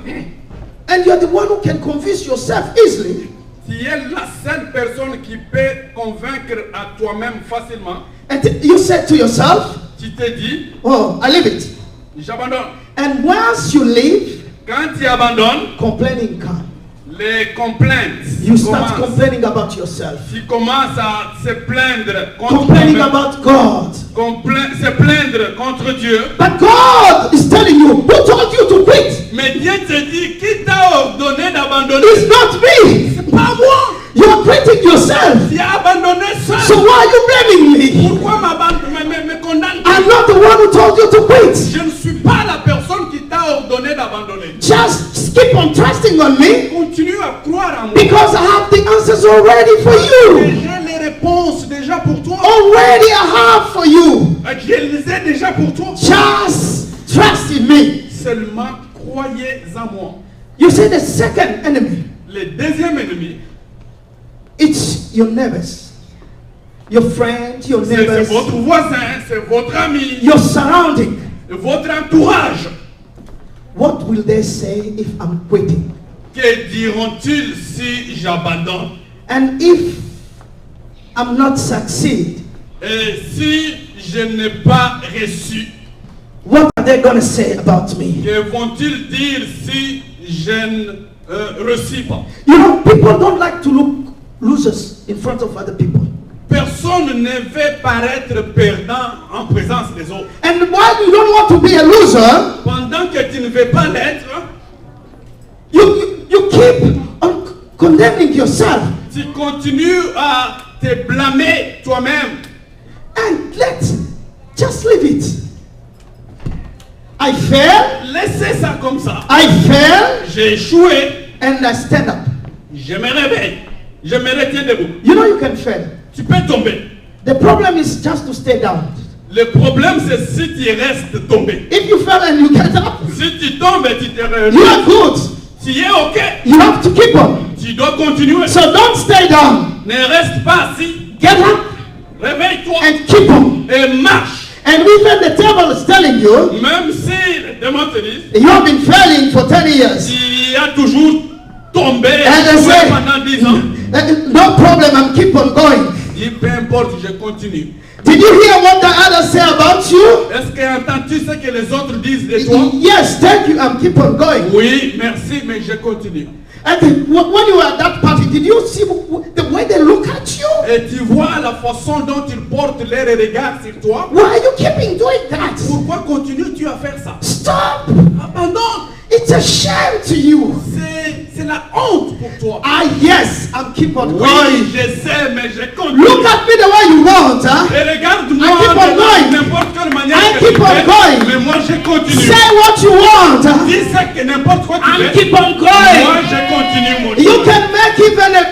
and you're the one who can convince yourself easily, tu es la seule personne qui peut convaincre à toi-même facilement. and you said to yourself, Tu te dis, oh, I leave it. j'abandonne. And once you leave, Quand tu abandonnes, complaining comes. les complaintes. You start complaining about yourself. Tu commences à se plaindre contre Complaining toi-même. about God. Se plaindre contre Dieu. But God is telling you, who told you to quit? Mais Dieu te dit, qui t'a ordonné d'abandonner? It's not me. C'est pas moi. You are quitting yourself. Tu as abandonné So seul. why are you blaming me? Pourquoi me condamnes? I'm not the one who told you to quit. Je ne suis pas la personne qui t'a ordonné d'abandonner. Just keep on trusting on me Continue à croire en moi. because I have the answers already for you. J'ai les réponses déjà pour toi. Already I have for you. Je les ai déjà pour toi. Just trust in me. Seulement croyez en moi. You see the second enemy. Le deuxième ennemi, It's your neighbors, your friends, your c'est neighbors, votre voisin, c'est votre ami, your surrounding. votre entourage. What will they say if I'm quitting? Que diront-ils si j'abandonne? And if I'm not succeed, Et si je n'ai pas reçu, what are they going to say about me? que vont-ils dire si je ne reçus pas? You know, people don't like to look losers in front of other people. Personne ne veut paraître perdant en présence des autres. And while you don't want to be a loser, Pendant que tu ne veux pas l'être, you keep on condemning yourself. tu continues à te blâmer toi-même. And just leave it. I fail, Laissez ça comme ça. I fail, J'ai échoué, and I stand up. je me réveille, je me retiens debout. You know you can fail. Tu peux tomber. The problem is just to stay down. Le problème, c'est si tu restes tombé. If you fail and you get up, Si tu tombes et tu te réveilles, you are good. tu es OK. You have to keep on. Tu dois continuer. So don't stay down. Ne reste pas assis. Get up Réveille-toi and keep on. et marche. And even the devil is telling you, Même si les démons te disent, you have been failing for 10 years. tu as toujours tombé And they échoué say, pendant 10 ans. no problem, I'm keep on going. Dis, peu importe, je continue. Did you hear what the others say about you? Est-ce que entends-tu ce que les autres disent de toi? Yes, thank you, I'm keep on going. Oui, merci, mais je continue. And when you were at that party, did you see the way they look at you? Et tu vois la façon dont ils portent leur regard sur toi. Why are you keeping doing that? Pourquoi continues-tu à faire ça? Stop! Abandonne. It's a shame to you. C'est la honte pour toi. Ah yes, I'm keep on Oui, going. je sais, mais je continue. Look at me the way you want, huh? Et regarde-moi I keep on de going. n'importe quelle manière I que keep tu on fais, going. mais moi je continue. Say what you want. Huh? Dis ça que n'importe quoi tu I'm fais. keep on Moi going. je continue mon You chemin. can make even a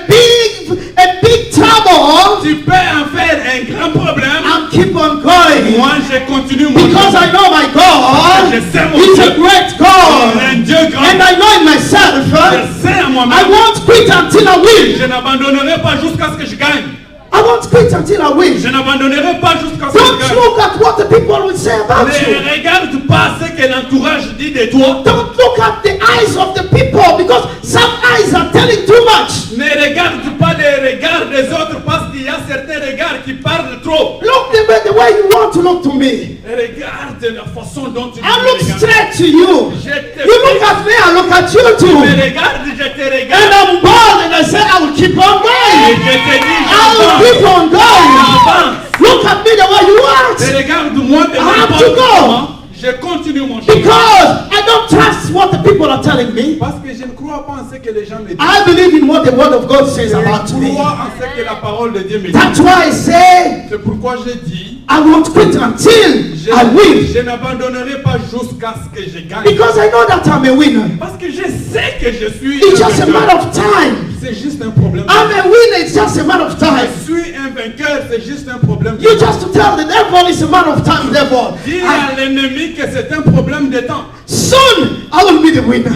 big trouble. Tu peux en faire un grand problème. I'm keep on going. Moi je continue mon Because chemin. I know my God Je sais mon is a Dieu. great Un God. Dieu grand. And I know in myself, Je sais à I moi-même. won't quit until I win. Je n'abandonnerai pas jusqu'à ce que je gagne. I won't quit until I win. Je n'abandonnerai pas jusqu'à ce que je Don't gagne. look at what the people will say about Ne you. regarde pas ce que l'entourage dit de toi. Don't look at the eyes of the people because some eyes are telling too much. Ne regarde pas les regards des autres parce qu'il y a certains regards qui parlent trop. Look the way you want to look to me. Regarde la façon dont tu I look me regardes. straight to you. Je te You look at me, I look at you Tu me too. regardes, je te And regarde. I'm bold and I say I will keep on Et going. je te dis, I will keep j'avance. on going. Look at me the way you want. Et regarde-moi de I have n'importe to go. comment. Je continue mon chemin. Because I don't trust what the people are telling me. Parce que je ne crois pas en ce que les gens me disent. I believe in what the word of God says about Je me. crois en ce que la parole de Dieu me dit. That's why I say C'est pourquoi je dis, I won't quit until je, I win. je n'abandonnerai pas jusqu'à ce que je gagne. Because I know that I'm a winner. Parce que je sais que je suis It's un just a vainqueur. matter of time. C'est juste un problème. I'm a winner, it's just a matter of time. Je suis un vainqueur, c'est juste un problème. You just to tell the devil it's a matter of time, devil. Dis à l'ennemi que c'est un problème de temps. Soon I will be the winner.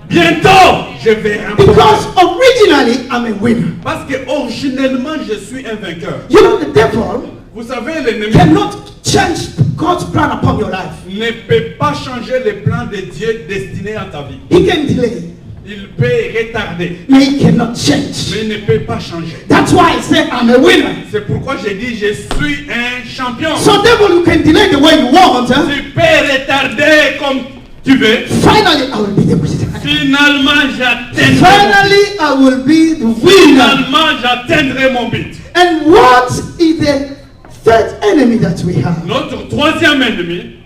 Bientôt, je vais remporter. Because originally I'm a winner. Parce que originellement, je suis un vainqueur. You know the devil Vous savez, l'ennemi cannot change God's plan upon your life. ne peut pas changer les plans de Dieu destinés à ta vie. He can delay, Il peut retarder, but he cannot change. mais il ne peut pas changer. That's why I say I'm a winner. C'est pourquoi j'ai dit, je suis un champion. So devil, you can delay the way you want. Huh? Tu peux retarder comme tu veux. Finally, I will be the winner. Finalement, j'atteindrai. Finally, I will be the winner. Finalement, j'atteindrai mon but. And what is the third enemy that we have? Notre troisième ennemi,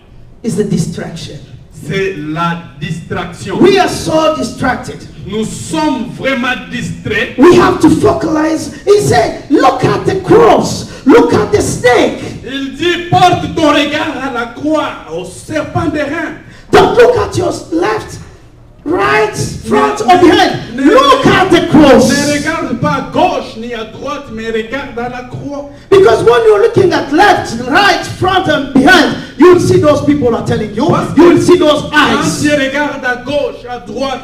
Is the distraction. c'est la distraction. We are so distracted. Nous sommes vraiment distraits. We have to focalize. He said, look at the cross. Look at the snake. Il dit, porte ton regard à la croix, au serpent des reins. Don't look at your left, right, front, or behind. Look at the Ne cross. regarde pas à gauche ni à droite, mais regarde à la croix. Because when you're looking at left, right, front, and behind, you will see those people are telling you. You will see those Quand eyes. tu regardes à gauche, à droite,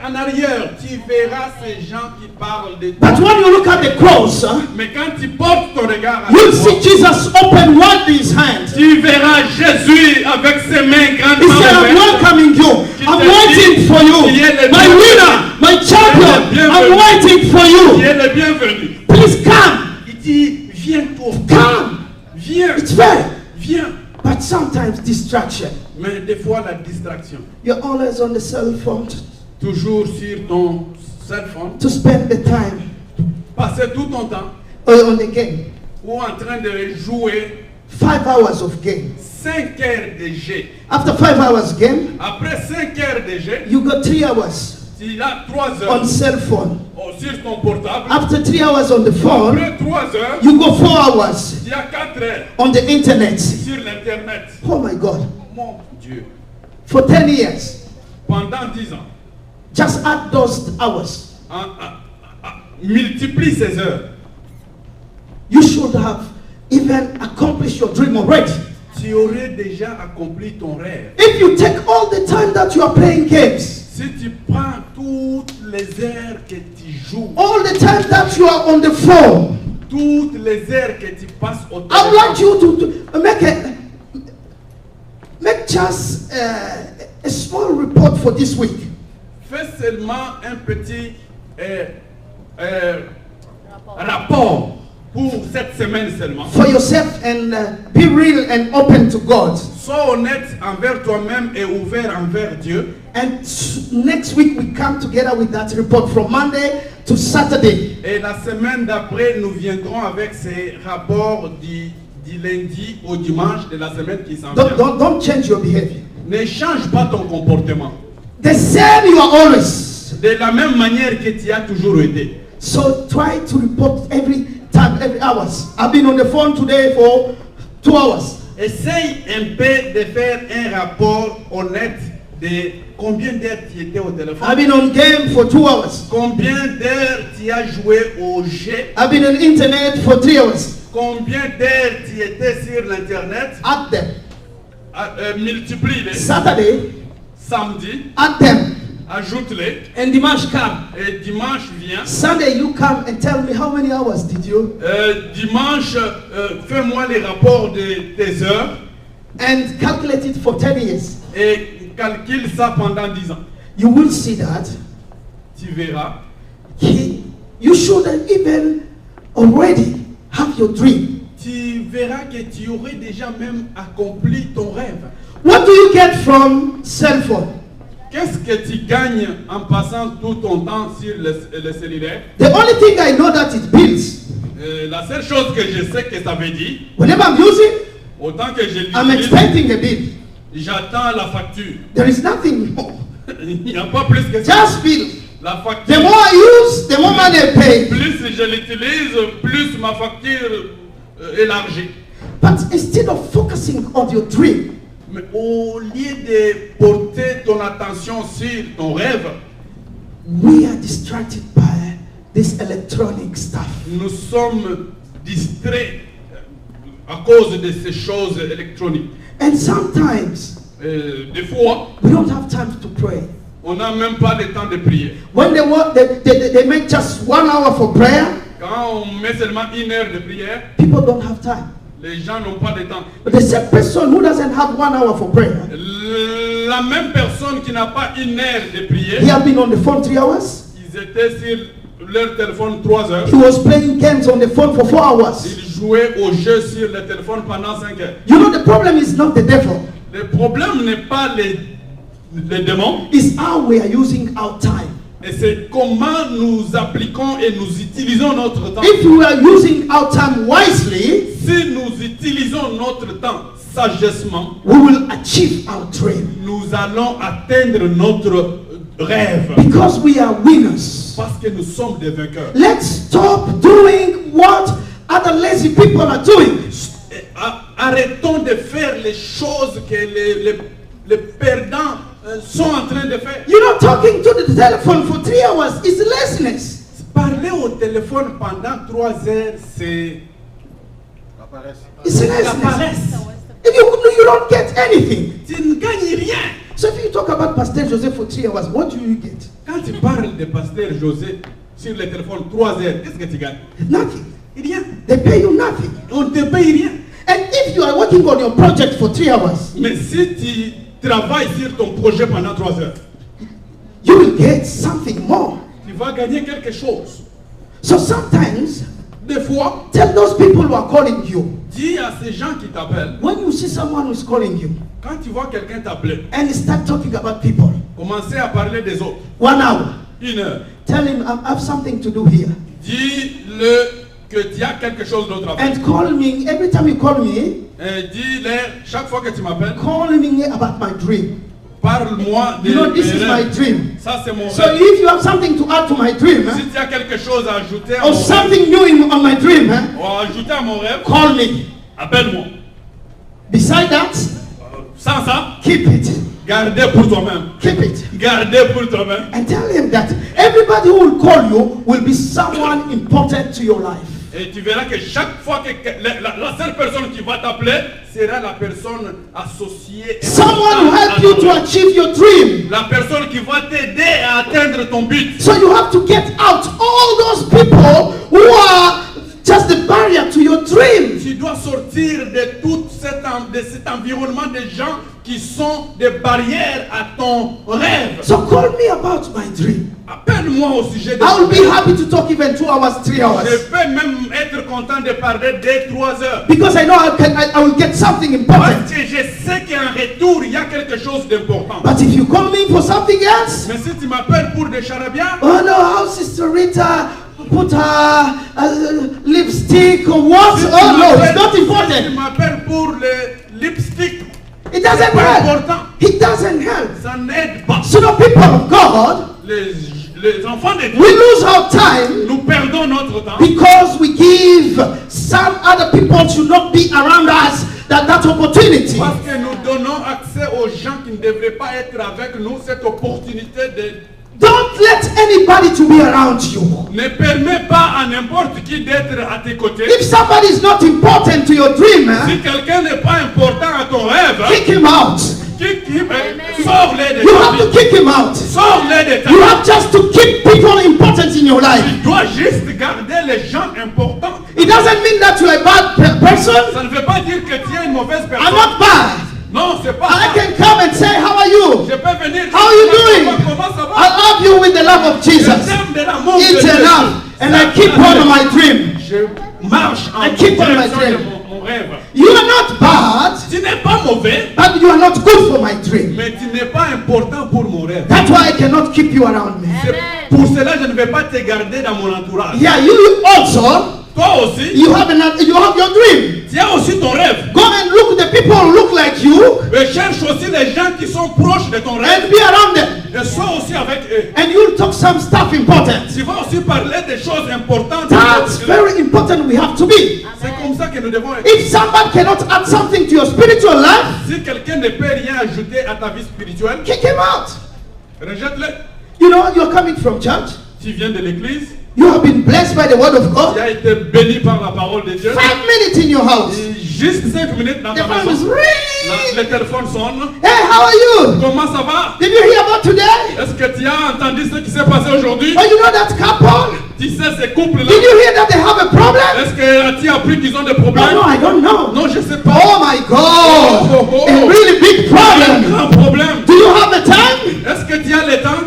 en arrière, tu verras ces gens qui parlent de toi. But when you look at the cross, Mais quand tu portes ton regard à you'll la see croix, Jesus open wide his hands. tu verras Jésus avec ses mains He grandement said, I'm ouvertes. welcoming you. I'm waiting for you. My winner, my champion. I'm waiting for Tu you. es le bienvenu. Please come. Il dit, viens-toi. Come. Viens. It's fair. Viens. But sometimes distraction. Mais des fois, la distraction. You're always on the cell phone Toujours sur ton cell phone. to spend the time Passer tout ton temps or on the game. ou en train de jouer 5 hours of game. 5 heures de jeu. After 5 hours game, Après 5 heures de jeu, you got 3 hours tu as 3 on heures cell phone. sur ton portable. After 3 hours on the phone, Après 3 heures, you go 4 hours tu as 4 heures on the internet. sur l'internet. Oh my God. Mon Dieu. For 10 years. Pendant 10 ans. Just add those hours. Multiplie ces heures. You should have even accomplished your dream already. Tu aurais déjà accompli ton rêve. If you take all the time that you are playing games, Si tu prends toutes les heures que tu joues, all the time that you are on the phone, toutes les heures que tu passes au I would like téléphone, you to make just a small report for this week. fais seulement un petit rapport pour cette semaine seulement. For yourself and be real and open to God. Sois honnête envers toi-même et ouvert envers Dieu. And next week we come together with that report from Monday to Saturday. Et la semaine d'après, nous viendrons avec ces rapports du lundi au dimanche de la semaine qui s'en vient. Don't change your behavior. Ne change pas ton comportement. The same you are always. De la même manière que tu as toujours été. So try to report every time, every hours. I've been on the phone today for 2 hours. Essaye un peu de faire un rapport honnête de combien d'heures tu étais au téléphone. I've been on game for 2 hours. Combien d'heures tu as joué au jeu. I've been on internet for 3 hours. Combien d'heures tu étais sur l'internet. Add them. Multiplie-les. Saturday, Samedi, add them. ajoute-les. And Dimash come. Et dimanche vient. Sunday you come and tell me how many hours did you? Dimanche, fais-moi les rapports de tes heures And calculate it for 10 years. et calcule ça pendant 10 ans. You will see that Tu verras. you should even already have your dream. Tu verras que tu aurais déjà même accompli ton rêve. What do you get from cell phone? Qu'est-ce que tu gagnes en passant tout ton temps sur le cellulaire? The only thing I know that it builds. La seule chose que je sais que ça veut dire, Whenever I'm using, autant que je I'm l'utilise, expecting a bill. j'attends la facture. There is nothing more. Il n'y a pas plus que ça. Just bill. La The facture. more I use, the more money I pay. Plus je l'utilise, plus ma facture élargie. But instead of focusing on your dream, Mais au lieu de porter ton attention sur ton rêve, we are distracted by this electronic stuff. nous sommes distraits à cause de ces choses électroniques. And sometimes Des fois, we don't have time to pray. on n'a même pas le temps de prier. When they make just 1 hour for prayer, Quand on met seulement 1 heure de prière, people don't have time. les gens n'ont pas de temps. But the same person who doesn't have 1 hour for prayer, La même personne qui n'a pas 1 heure de he prière, had been on the phone 3 hours. ils étaient sur leur téléphone 3 heures. He was playing games on the phone for 4 hours. Ils jouaient au jeu sur le téléphone pendant 5 heures. You know, the problem is not the devil. Le problème n'est pas les démons. is how we are using our time. Et c'est comment nous appliquons et nous utilisons notre temps. If we are using our time wisely, Si nous utilisons notre temps sagement, we will achieve our dream. nous allons atteindre notre rêve. Because we are winners. Parce que nous sommes des vainqueurs. Let's stop doing what other lazy people are doing. Et arrêtons de faire les choses que les perdants sont en train de faire. You know, talking to the telephone for 3 hours is laziness. Parler au téléphone pendant 3 heures, c'est It's la laziness. paresse. If you don't get anything. Tu ne gagnes rien. So if you talk about Pastor Joseph for 3 hours, what do you get? Quand tu parles de pasteur José sur le téléphone 3 heures, qu'est-ce que tu gagnes? Nothing. Rien. They pay you nothing. On ne te paye rien. And if you are working on your project for 3 hours, Mais si tu travailles sur ton projet pendant 3 heures, you will get something more. tu vas gagner quelque chose. So sometimes, Des fois, tell those people who are calling you, dis à ces gens qui t'appellent, when you see someone who is calling you, quand tu vois quelqu'un t'appeler, and start talking about people, commencez à parler des autres. 1 hour, 1 heure. tell him I have something to do here. Dis-le que tu as quelque chose d'autre à faire. And call me, every time you call me, Et dis-leur, chaque fois que tu m'appelles, call me about my dream. parle-moi de You know, this mes is my rêves. dream. Ça, c'est mon So rêve. if you have something to add to my dream, Si tu as quelque chose à ajouter à or mon rêve, something new on my dream, ou à ajouter à mon rêve, call me. appelle-moi. Beside that, Sans ça, keep it. gardez pour toi-même. Keep it. Gardez pour toi-même. And tell him that everybody who will call you will be someone important to your life. Et tu verras que chaque fois que la seule personne qui va t'appeler sera la personne associée. Someone who help you to achieve your dream. La personne qui va t'aider à atteindre ton but. So you have to get out all those people who are just the barrier to your dream. Tu dois sortir de tout cet environnement de gens qui sont des barrières à ton rêve. So call me about my dream. Appelle-moi au sujet de I ton will be rêve. happy to talk even 2 hours, 3 Je hours. peux même être content de parler dès 3 heures. Because I know I will get something important. Parce que je sais qu'en retour, il y a quelque chose d'important. But if you call me for something else, Mais si tu m'appelles pour des charabia, oh no, how Sister Rita put her lipstick or what? si tu Oh no, it's m'appelles- not si tu important. m'appelles pour le lipstick, It doesn't c'est pas help. important. It doesn't help. Ça n'aide pas. So the people of God, Les enfants de Dieu, we lose our time nous perdons notre temps because we give some other people should not be around us that opportunity. parce que nous donnons accès aux gens qui ne devraient pas être avec nous cette opportunité de... Don't let anybody to be around you. Ne permets pas à n'importe qui d'être à tes côtés. If somebody is not important to your dream, Si quelqu'un n'est pas important à ton rêve, kick him out. sors-les de You ta have to vie. kick him out. Sors-les de ta You vie. have just to keep people important in your life. Tu dois juste garder les gens importants. It doesn't mean that you're a bad person. Ça ne veut pas dire que tu es une mauvaise I'm personne. not bad. Non, c'est pas I ça. can come and say, how are you? Je peux venir. How are you doing? Comment ça va? I love you with the love of Je Jesus. t'aime de l'amour de It's Dieu. enough. And I keep on my dream. Je marche en I keep on my direction dream. de mon rêve. You are not bad, Tu n'es pas mauvais, but you are not good for my dream. mais tu n'es pas important pour mon rêve. That's why I cannot keep you around me. C'est pour cela je ne vais pas te garder dans mon entourage. Yeah, you also, Toi aussi, you have your dream. tu as aussi ton rêve. Go and look the people who look like you Mais cherche aussi les gens qui sont proches de ton rêve. and be around them. Et sois aussi avec eux. And you'll talk some stuff important. Tu vas aussi parler des choses importantes. That's very important. We have to be. C'est comme ça que nous devons être. If somebody cannot add something to your spiritual life, Si quelqu'un ne peut rien ajouter à ta vie spirituelle, kick him out. rejette-le. You know, you're coming from church. Tu viens de l'église, You have been blessed by the word of tu God. as été béni par la parole de Dieu. 5 minutes in your house. Et juste 5 minutes dans The ta phone is maison. ringing. Le téléphone sonne. Hey, how are you? Comment ça va? Did you hear about today? Est-ce que tu as entendu ce qui s'est passé aujourd'hui? Oh, you know that couple? Tu sais ces couples-là? Did you hear that they have a problem? Est-ce que tu as appris qu'ils ont des problèmes? No, I don't know. Non, je sais pas. Oh my God! A really big Un problem. grand problème. Do you have the time? Est-ce que tu as le temps?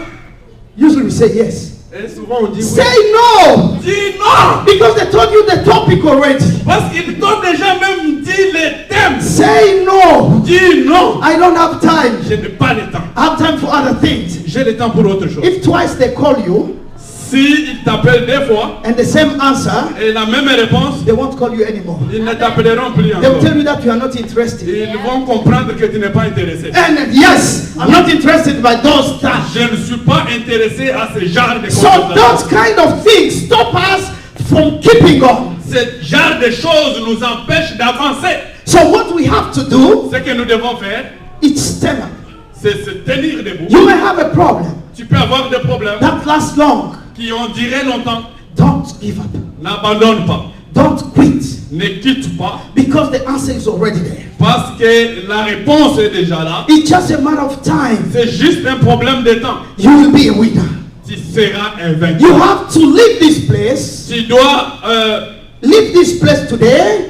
Usually we say yes. Et souvent on dit oui. Say no! Dis non! Because they told you the topic already. Parce qu'ils t'ont déjà même dit les thèmes. Say no! Dis non! I don't have time. Je n'ai pas le temps. I have time j'ai le temps pour autre chose. If twice they call you S'ils t'appellent deux fois and the same answer, et la même réponse, they won't call you anymore. ils ne t'appelleront plus They'll encore. tell you that you are not interested. Ils vont comprendre que tu n'es pas intéressé. And yes, I'm not interested by those stuff. Je ne suis pas intéressé à ce genre de So conversation. those kind of things stop us from keeping on. Ce genre de choses nous empêche d'avancer. So what we have to do Ce que nous devons faire, is stand up. c'est se tenir debout. You may have a problem Tu peux avoir des problèmes that lasts long. qui ont duré longtemps. Don't give up. N'abandonne pas. Don't quit. Ne quitte pas. Because the answer is already there. Parce que la réponse est déjà là. It's just a matter of time. C'est juste un problème de temps. You will be a winner. Tu seras un You vainqueur. have to leave this place. Tu dois Leave this place today,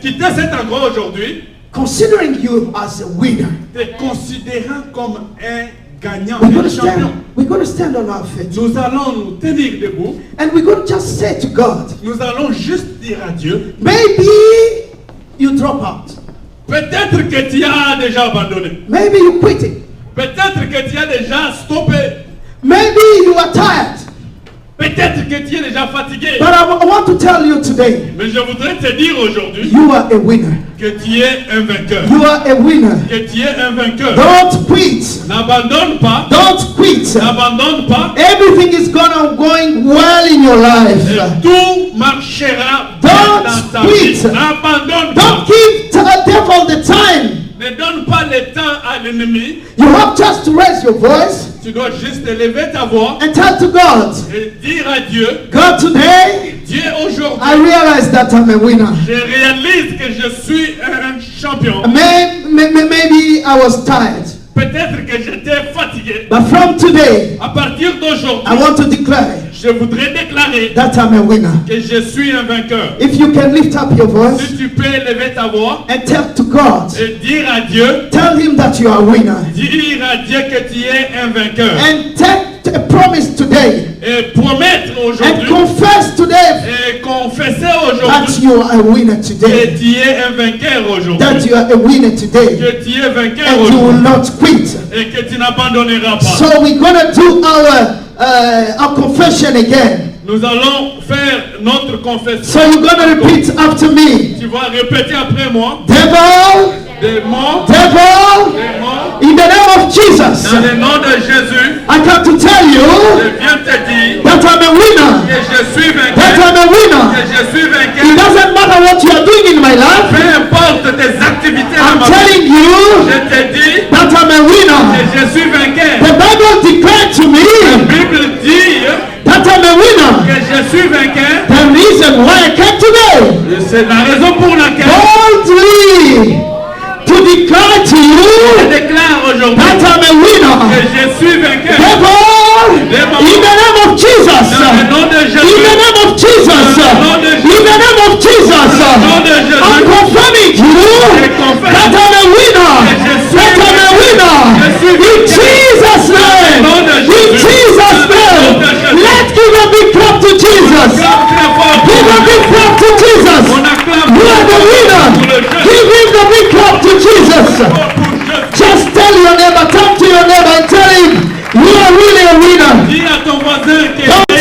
quitter cet endroit aujourd'hui, considering you as a winner. te considérant comme un gagnant, We're un going to champion. stand. We're going to stand on our feet, Nous allons nous tenir debout. and we're going to just say to God, Nous allons juste dire à Dieu, maybe you drop out. peut-être que tu as déjà abandonné. Maybe you quit it. Peut-être que tu as déjà stoppé. Maybe you are tired. Peut-être que tu es déjà fatigué. But I want to tell you today, Mais je voudrais te dire aujourd'hui you are a winner. que tu es un vainqueur. You are a winner. Que tu es un vainqueur. Don't quit. N'abandonne pas. Don't quit. N'abandonne pas. Everything is going well in your life. Et tout marchera bien Don't dans ta quit. vie. N'abandonne pas. Don't give the devil the time. Ne donne pas le temps à l'ennemi. You have just to raise your voice Tu dois juste élever ta voix and tell to God, et dire à Dieu, God, today Dieu, aujourd'hui, I realize that I'm a winner. je réalise que je suis un champion. Maybe I was tired. Peut-être que j'étais fatigué. But from today, À partir I d'aujourd'hui, want to declare je voudrais déclarer that I'm a winner. que je suis un vainqueur. If you can lift up your voice Si tu peux élever ta voix and tell to God, et dire à Dieu, tell him that you are a winner. dire à Dieu que tu es un vainqueur. And take a promise today Et promettre and aujourd'hui confess today et confesser that aujourd'hui you are a winner que today. tu es un vainqueur That aujourd'hui. you are a winner today. Que tu es vainqueur And you will aujourd'hui. not quit. Et que tu n'abandonneras pas. So we're gonna do our confession again. Nous allons faire notre confession. So you're gonna repeat after me. Tu vas répéter après moi. Devil, Démon, devil, démon, in the name of Jesus, dans le nom de Jésus, I come to tell je you viens te dire that I'm a winner. que je suis That vainqueur. I'm a winner. Que je suis It vainqueur. doesn't matter what you are doing in my life. Peu importe tes activités dans I'm ma vie. telling you Je te dis that I'm a que winner. je suis vainqueur. The Bible declared to La me Bible dit that I'm a winner. que je suis vainqueur. The reason why I came today, Et c'est la raison pour laquelle boldly to declare to je you déclare aujourd'hui that I'm a que winner. je suis vainqueur. Devil, in the name of Jesus, Dans le nom de in the Jésus, name of Jesus, in the name of Jesus, I'm confirming to you that I'm a winner. That I'm a winner. In Jesus' name. In Jesus' name. Let's give a big clap to Jesus. Give a big clap to Jesus. on acclame You are the winner. Give him the big clap to Jesus. Just tell your neighbor, talk to your neighbor and tell him you are really a winner. Dis à ton voisin que